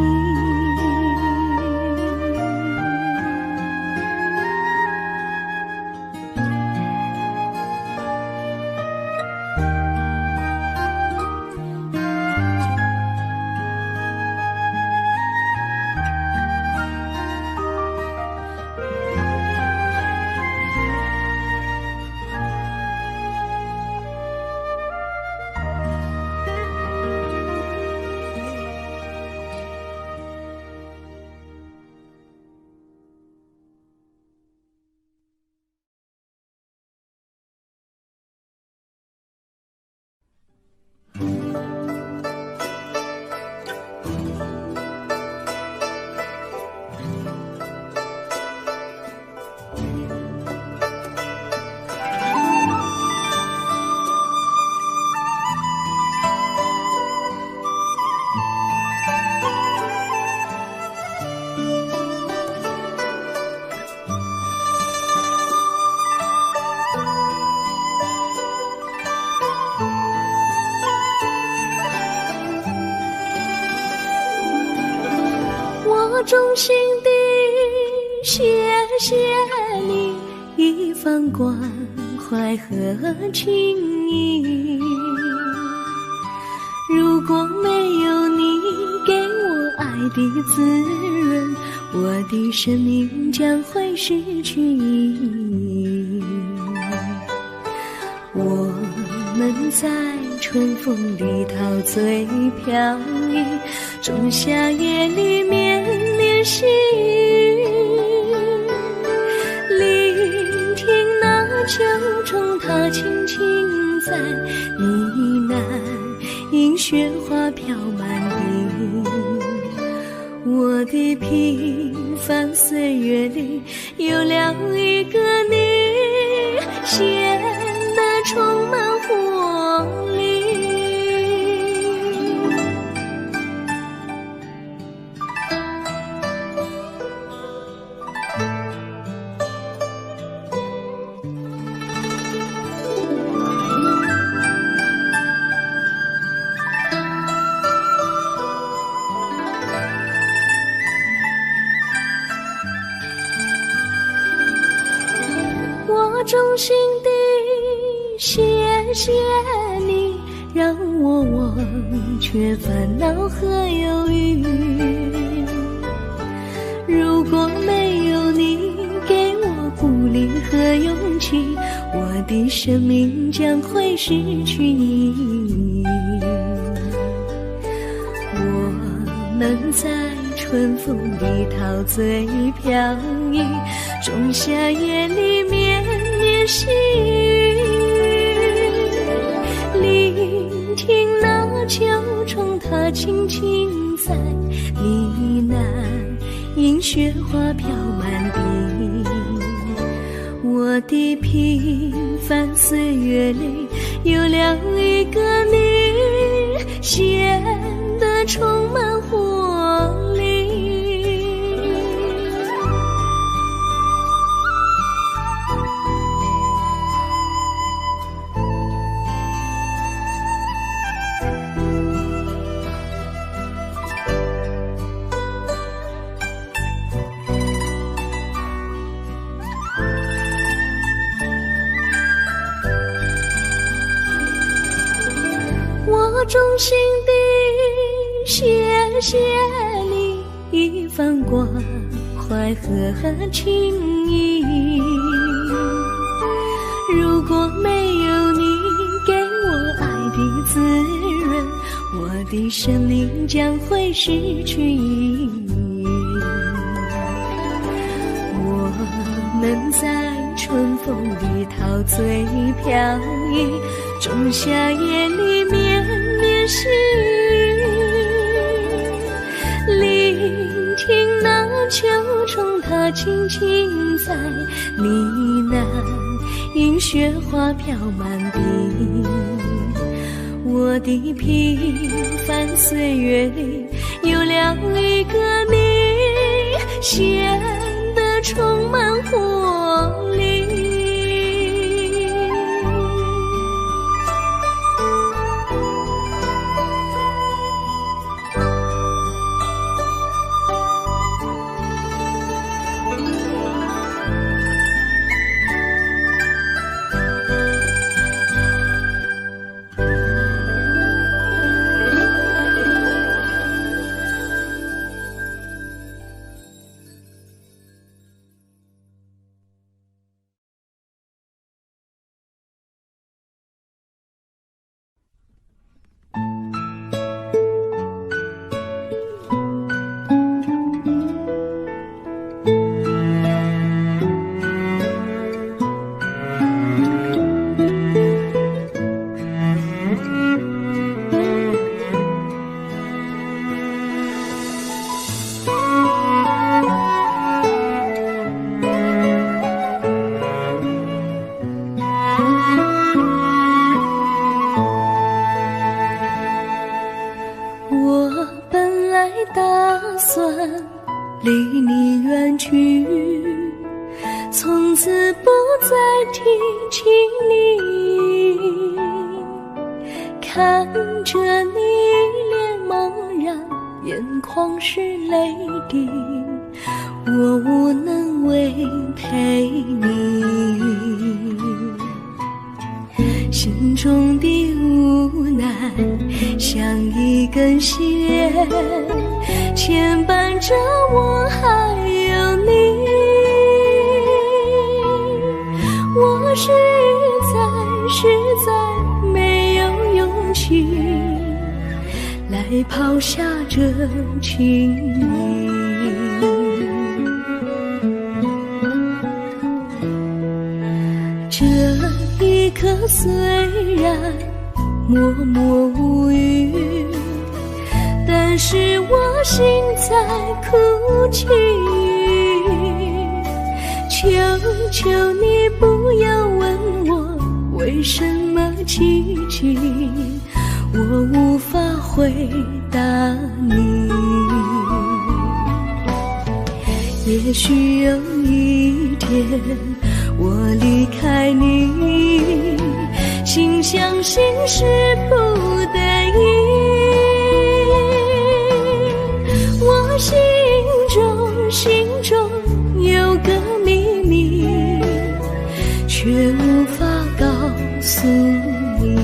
我衷心地谢谢你一番关怀和情谊，如果没有你给我爱的滋润，我的生命将会失去意义。我们在春风里陶醉飘逸，仲夏夜里绵绵细雨，聆听那秋虫它轻轻在呢喃，因雪花飘满地。我的平凡岁月里有了一个你，显得充满活力。我衷心地谢谢你，让我忘却烦恼和忧郁。如果没有你给我鼓励和勇气，我的生命将会失去意义。我们在春风里陶醉飘逸，仲夏夜里绵绵细雨，聆听那秋虫它轻轻在呢喃，因雪花飘满地。我的平凡岁月里有了一个你，显得充满活力。我衷心地谢谢你一番关怀和情谊，如果没有你给我爱的滋润，我的生命将会失去意义。我们在春风里陶醉飘逸，仲夏夜里绵绵细雨，聆听那秋虫它轻轻在呢喃，因雪花飘满地。我的平凡岁月里有了一个你，显得充满活力。离你远去，从此不再提起你，看着你脸茫然，眼眶是泪滴，我无能为陪你，心中的无奈像一根线牵绊着我还有你，我实在没有勇气来抛下这情谊。这一刻虽然默默无语，但是我心在哭泣，求求你不要问我为什么奇迹，我无法回答你。也许有一天我离开你，心相信是不得已，我心中有个秘密，却无法告诉你。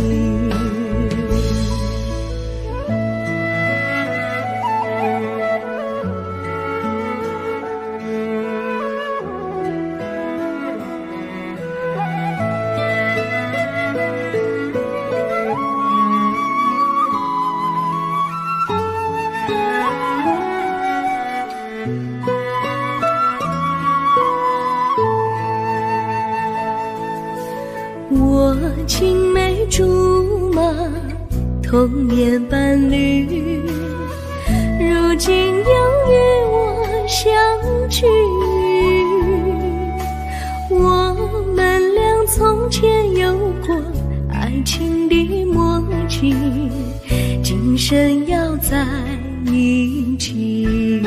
我青梅竹马，童年伴侣，如今又与我相聚。我们俩从前有过爱情的默契，今生要在一起。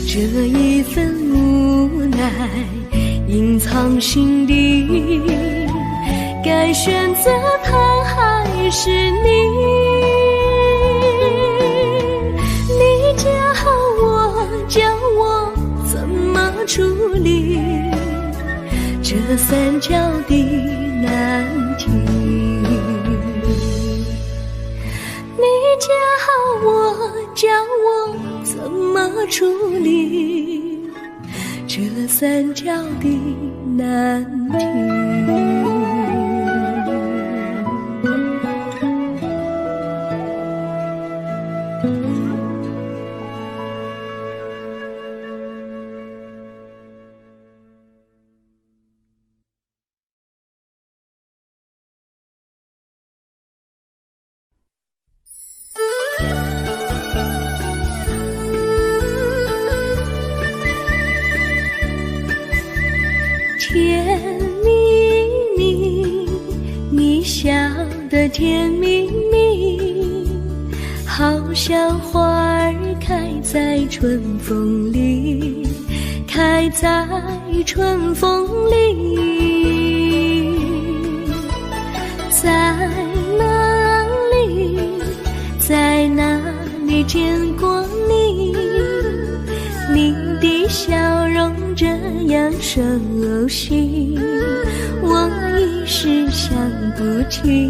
这一份无奈隐藏心底，该选择他还是你？你教我，教我怎么处理这三角的难题。你教我，教我怎么处理这三角的难题。甜蜜蜜，你笑得甜蜜蜜，好像花儿开在春风里，开在春风里。在哪里，在哪里见过你？你的笑容这样熟悉，我一时想不起。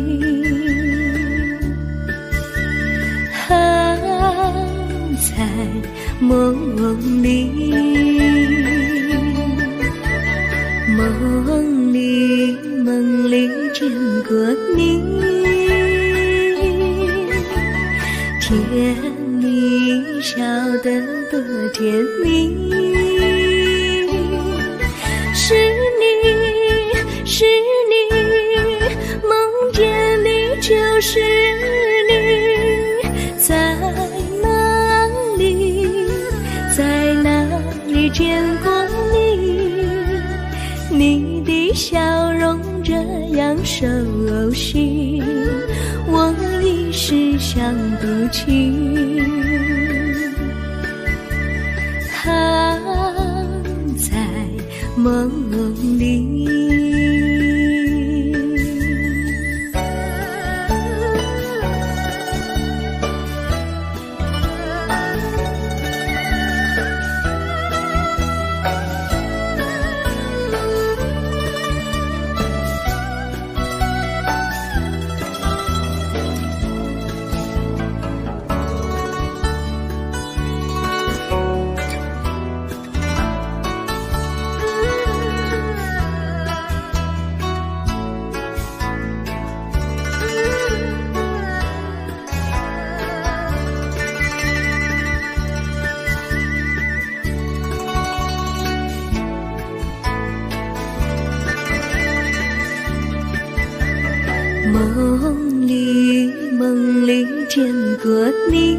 在梦里，梦里见过你，甜蜜笑得多甜蜜。是你，是你，梦见你就是你。在哪里，在哪里见过你？你的笑容这样熟悉，我一时想不起。在梦里。梦里见过你，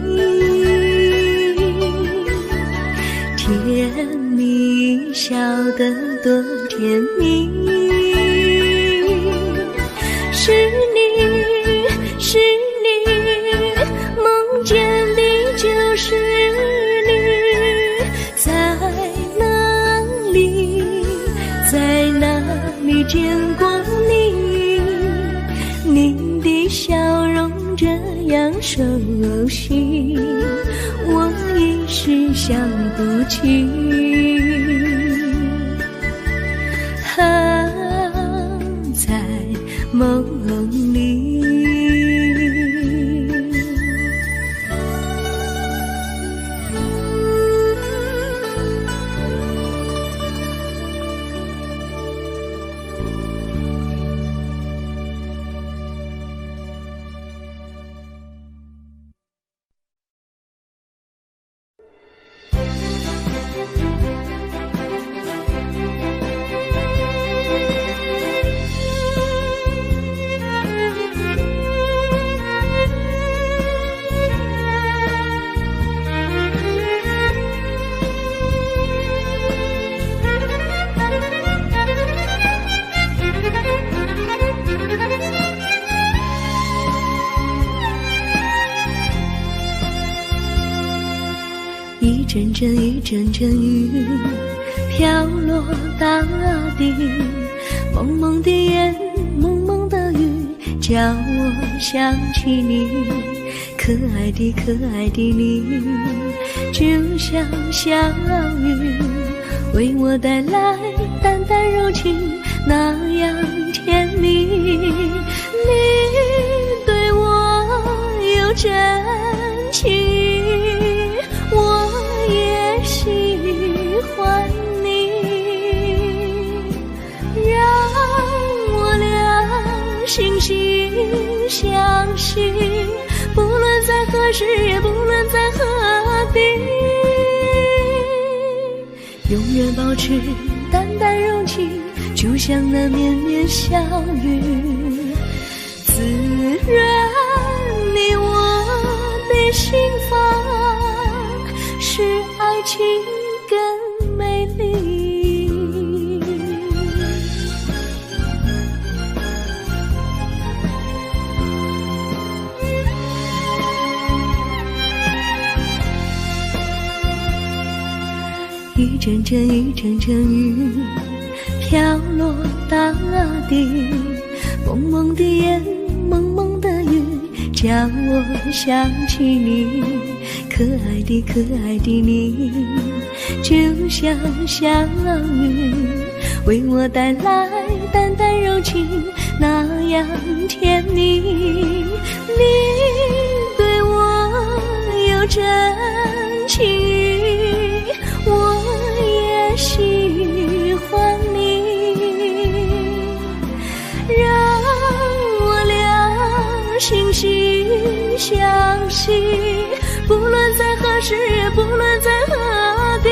甜蜜笑得多甜蜜。是你，是你，梦见的就是你。在哪里，在哪里见过你？你的笑容这样熟悉，我一时想不起。梦里。一阵阵一阵阵雨飘落大地，蒙蒙的眼，蒙蒙的雨，叫我想起你，可爱的可爱的你，就像小雨，为我带来淡淡柔情，那样甜蜜。你对我有真情，我也喜欢你，让我俩惺惺相惜，不论在何时，也不论在何地，永远保持淡淡柔情，就像那绵绵小雨，滋润你我的心房，使爱情更美丽。一阵阵一阵阵雨飘落大地，蒙蒙的眼，蒙蒙的雨，叫我想起你，可爱的可爱的你，就像小雨，为我带来淡淡柔情，那样甜蜜。你对我有真情，我也喜欢你，让我俩惺惺相惜，不论在何时，也不论在何地，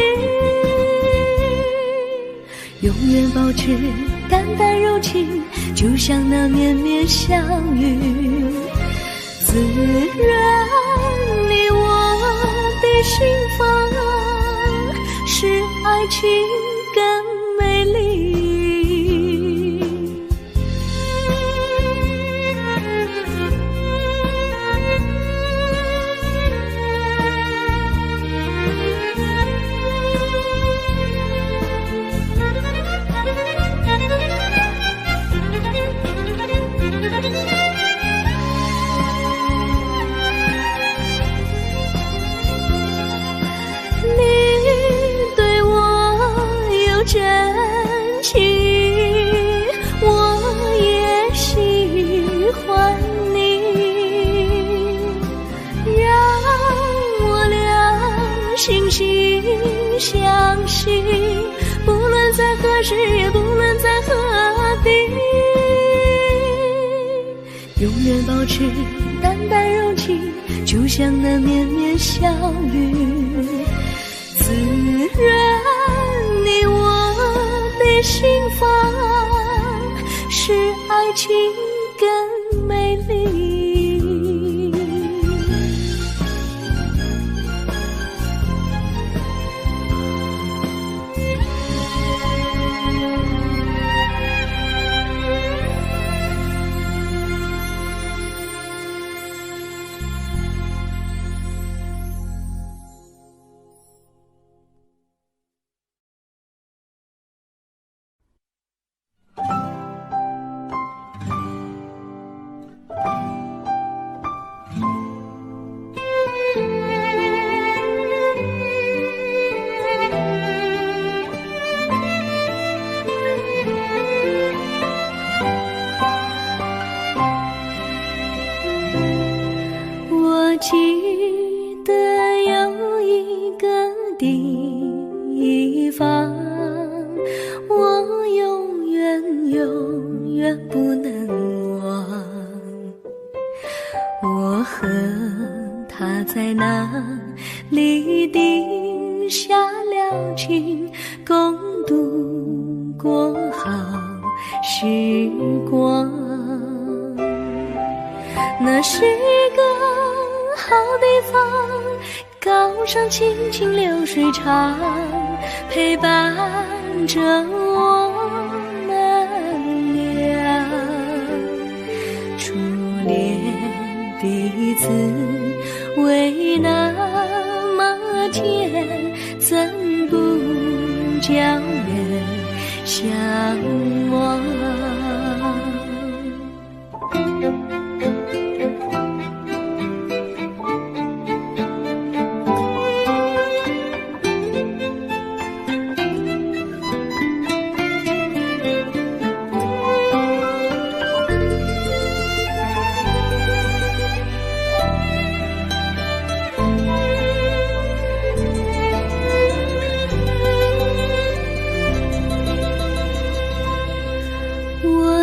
永远保持淡淡柔情，就像那绵绵小雨，滋润你我的心房，使爱情更美丽。真情，我也喜欢你，让我俩惺惺相惜，不论在何时，也不论在何地，永远保持淡淡柔情，就像那绵绵小雨，滋润你我的心房，使爱情更美丽。立定下了情，共度过好时光。那是个好地方，高山青青流水长，陪伴着我们俩。初恋第一次为那么甜，怎不叫人向往？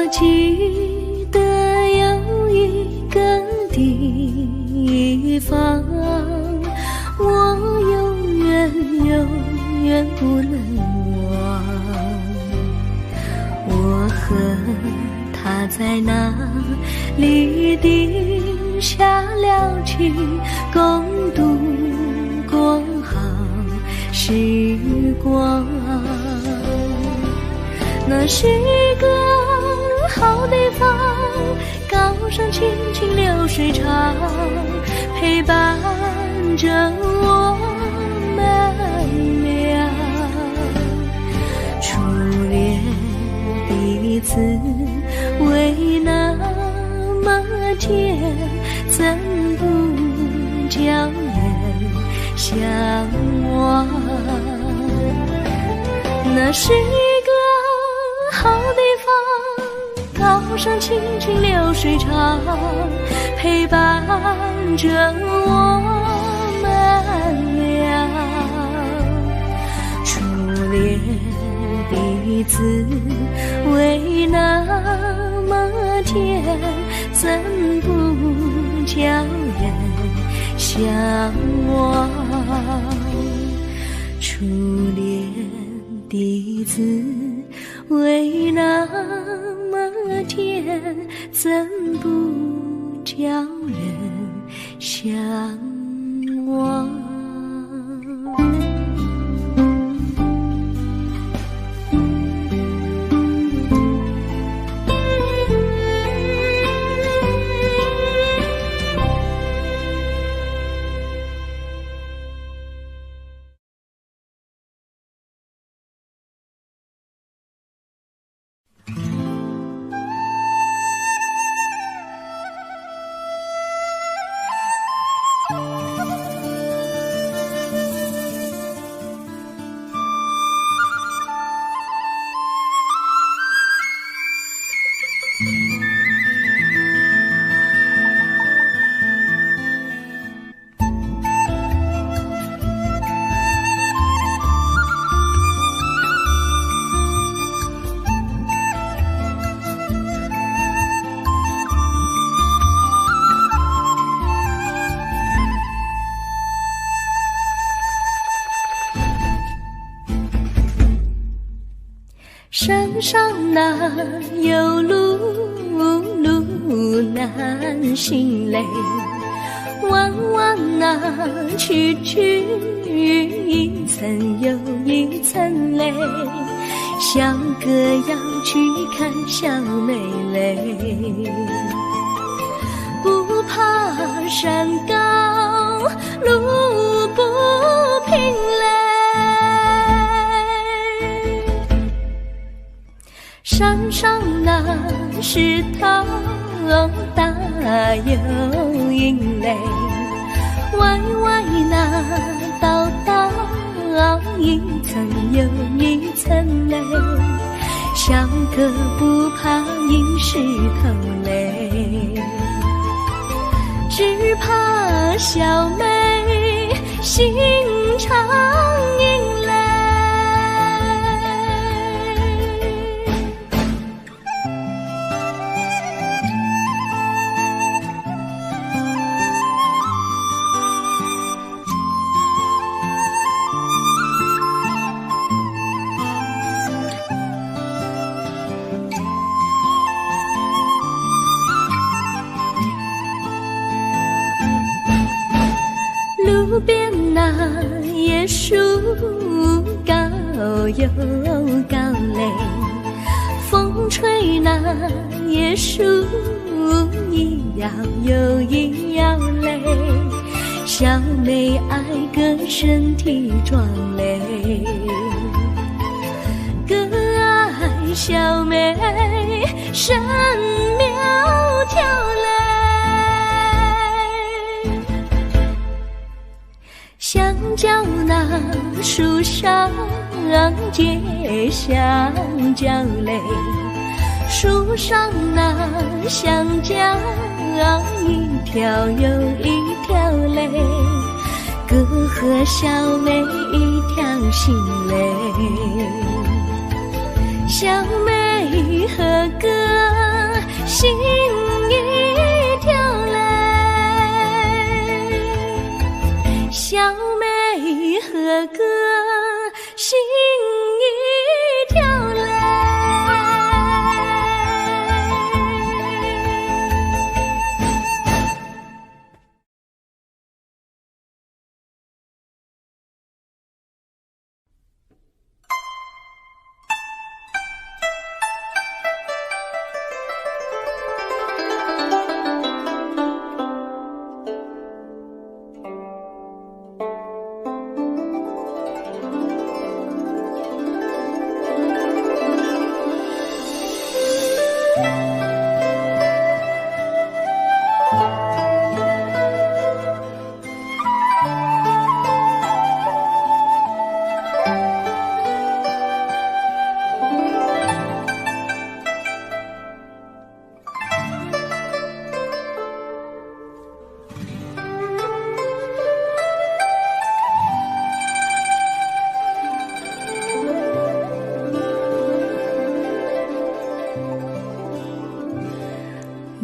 记得有一个地方，我永远不能忘。我和他在那里定下了情，共度过好时光。那是个好地方，高山青青流水长，陪伴着我们俩。初恋第一次为那么甜，怎不叫人向往？那是一个好地方，高山青青流水长，陪伴着我们俩。初恋第一次为那么甜，怎不叫人向往？初恋第一次为那么甜，怎不叫人向往？山上哪有路难行嘞，弯弯哪曲一层又一层嘞，小哥要去看小妹嘞，不怕山高路不平嘞，山上那石头大又硬嘞，歪歪那道一层又一层嘞，小哥不怕硬石头嘞，只怕小妹心肠硬嘞。那椰树高又高嘞，风吹那椰树一摇又一摇嘞，小妹爱个身体壮嘞，个爱小妹身苗条嘞，香蕉那树上结香蕉嘞，树上那香蕉一条又一条嘞，哥和小妹一条心嘞，小妹和哥心一条嘞，小妹和哥心一条嘞。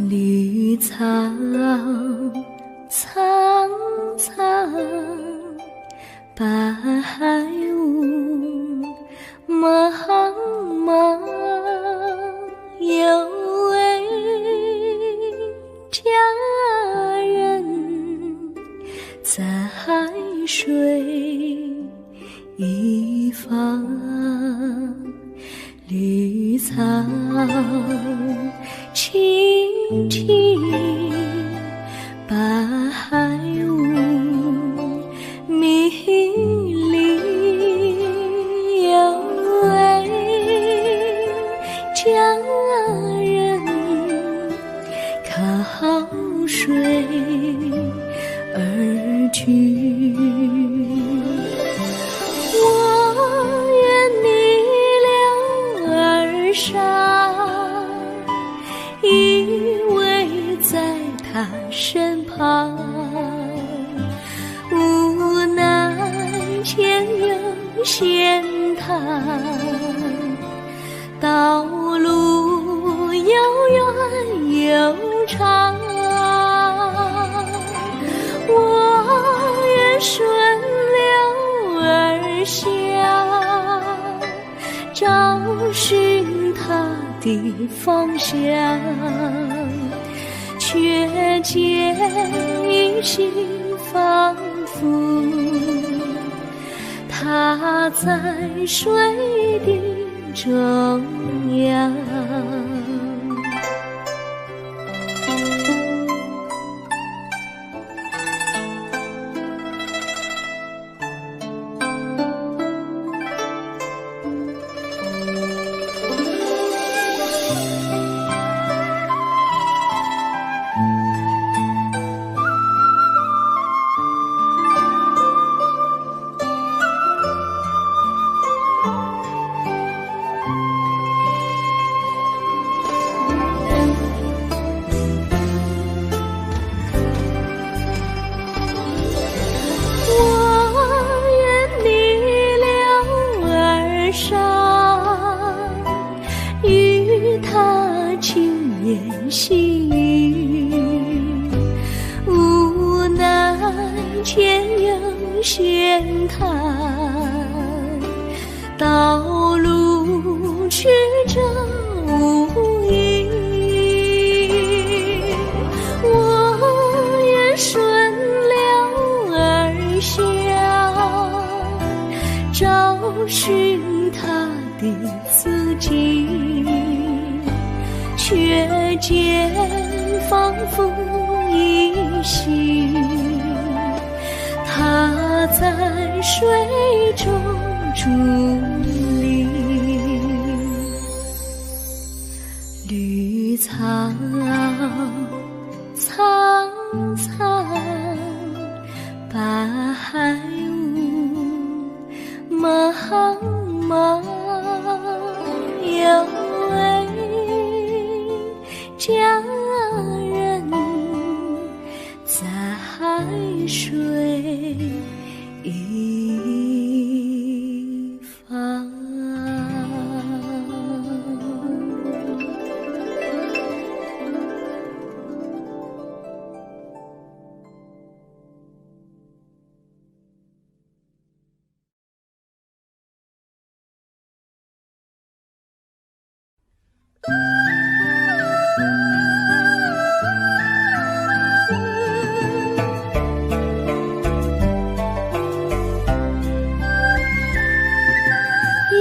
绿草苍苍，白雾茫茫，有位佳人在水一方，绿草青青，白雾迷离，有位佳人靠水而居，我愿你了儿伤，依偎在他身旁，无奈前有险滩，道路又远又长，我愿顺流而下，找寻他的方向，却见一心仿佛他在水的中央。细雨，无奈前有险滩，道路曲折无依，我愿顺流而下，间仿佛依稀，他在水中伫立。绿草苍苍，白雾茫茫，有位佳人在海水一方。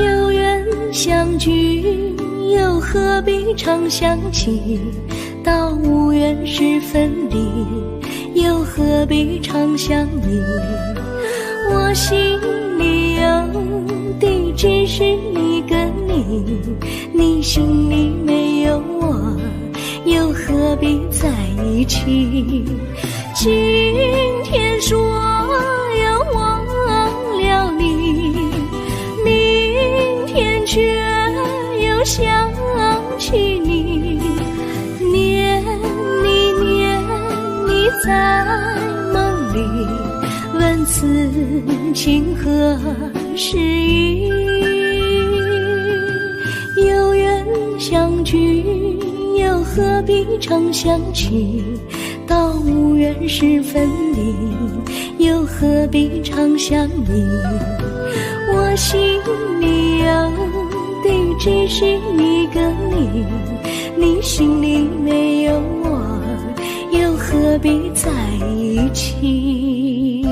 有缘相聚，又何必常想起？到无缘时分离，又何必常想你？我心里有的只是一个你，你心里没有我，又何必在一起？今天说要忘了你，明天却又想起你，念你在梦里，问此情何时已？有缘相聚，又何必常想起？到无缘时分离，又何必常想你？我心里有的只是一个你，你心里没有我，又何必在一起？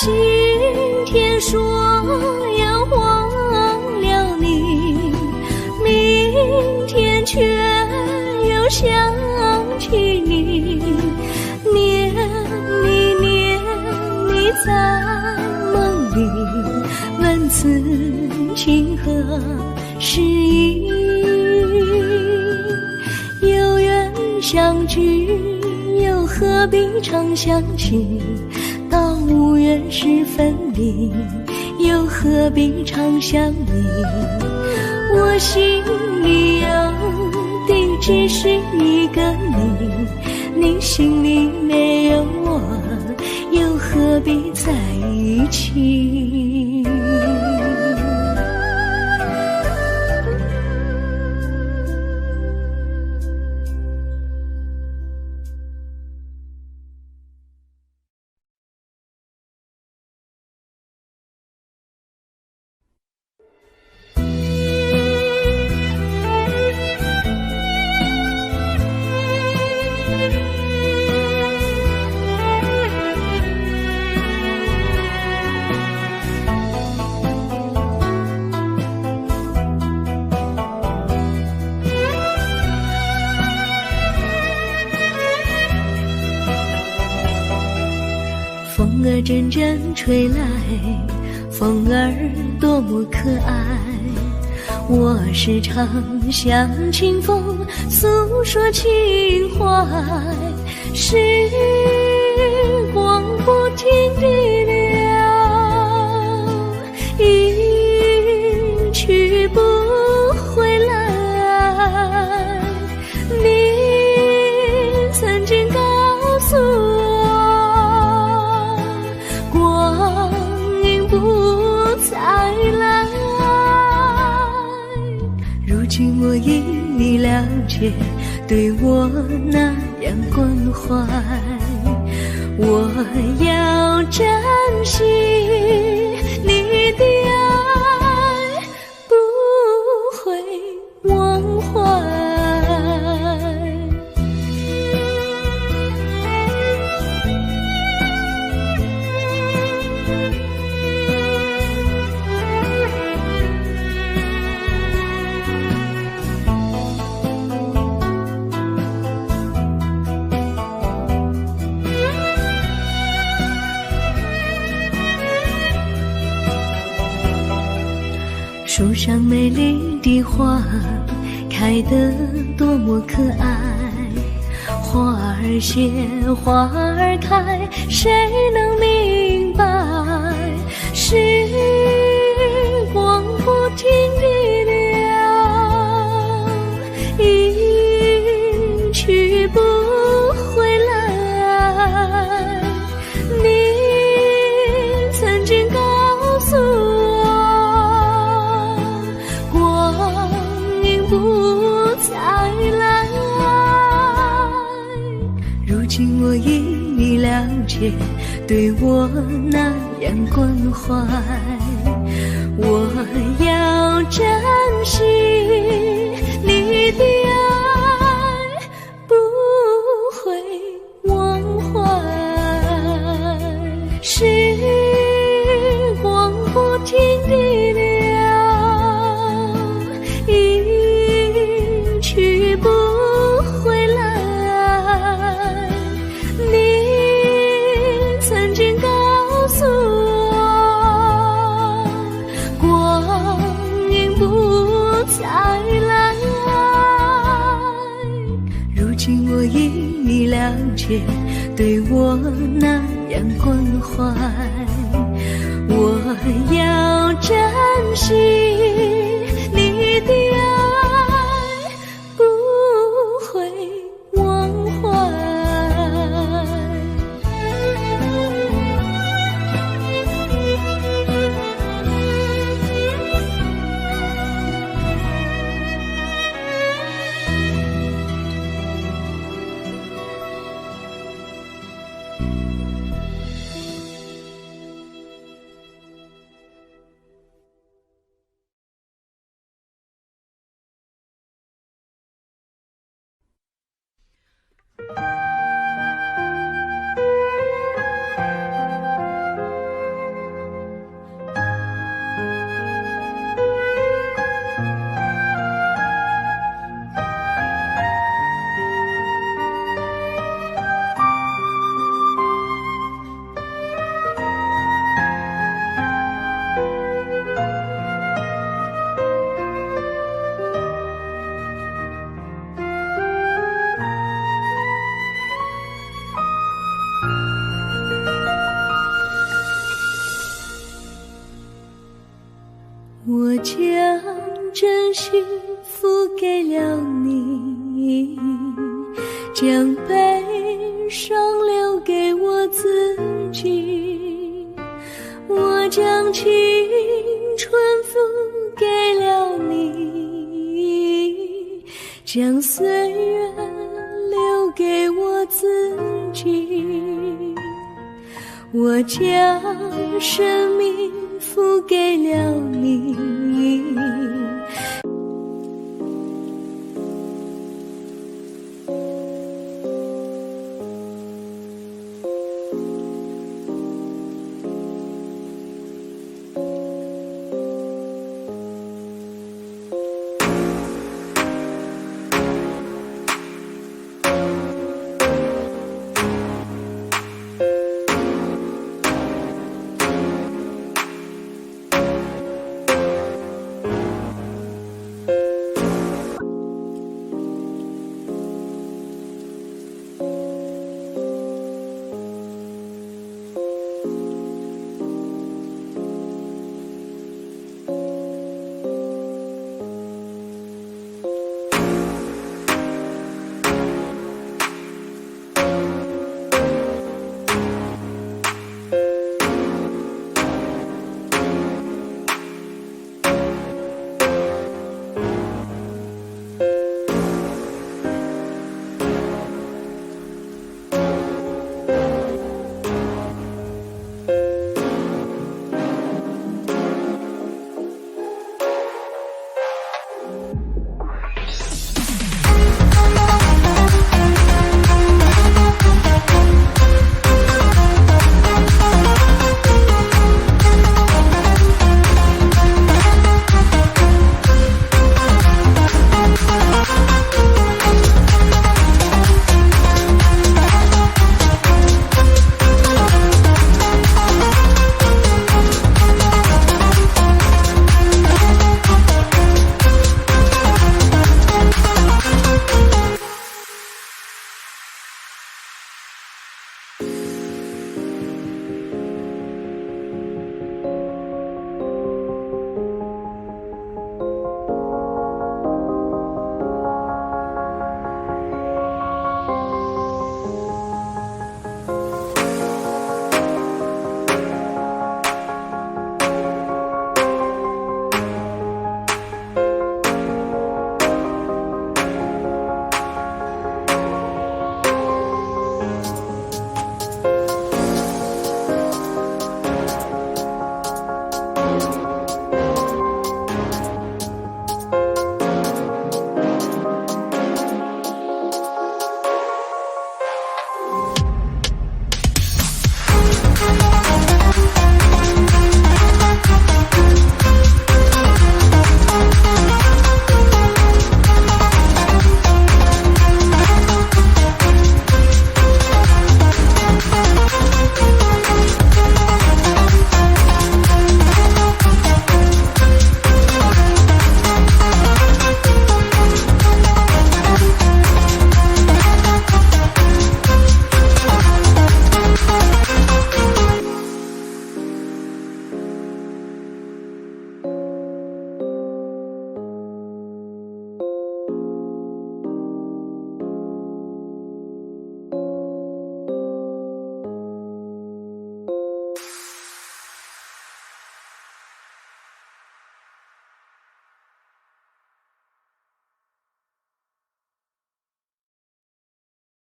今天说要忘了你，明天却又想起你，念你在梦里，问此情何时已？有缘相聚，又何必常想起？到无缘时分离，又何必常想你？我心里有的只是一个你，你心里没有我，又何必在一起？风儿阵阵吹来，风儿多么可爱。我时常向清风诉说情怀，时光不停地流，一去不回来。你曾经告诉我，光阴不再来。如今我已你了解，对我那样关怀，我要珍惜树上美丽的花开得多么可爱，花儿谢，花儿开，谁能明白？时光不停地流，一去不回来。你曾经告诉我，光阴不再来。如今我已你了解，对我那样关怀，我要珍惜你的爱，不会忘怀。时光不停地流，一去不回来。你曾经告诉我，光阴不再来。如今我已你了解，对我那样关怀，我要珍惜你的爱，不会忘怀。我将真心付给了你，将悲伤留给我自己。我将青春付给了你，将岁月留给我自己。我将生命付给了你，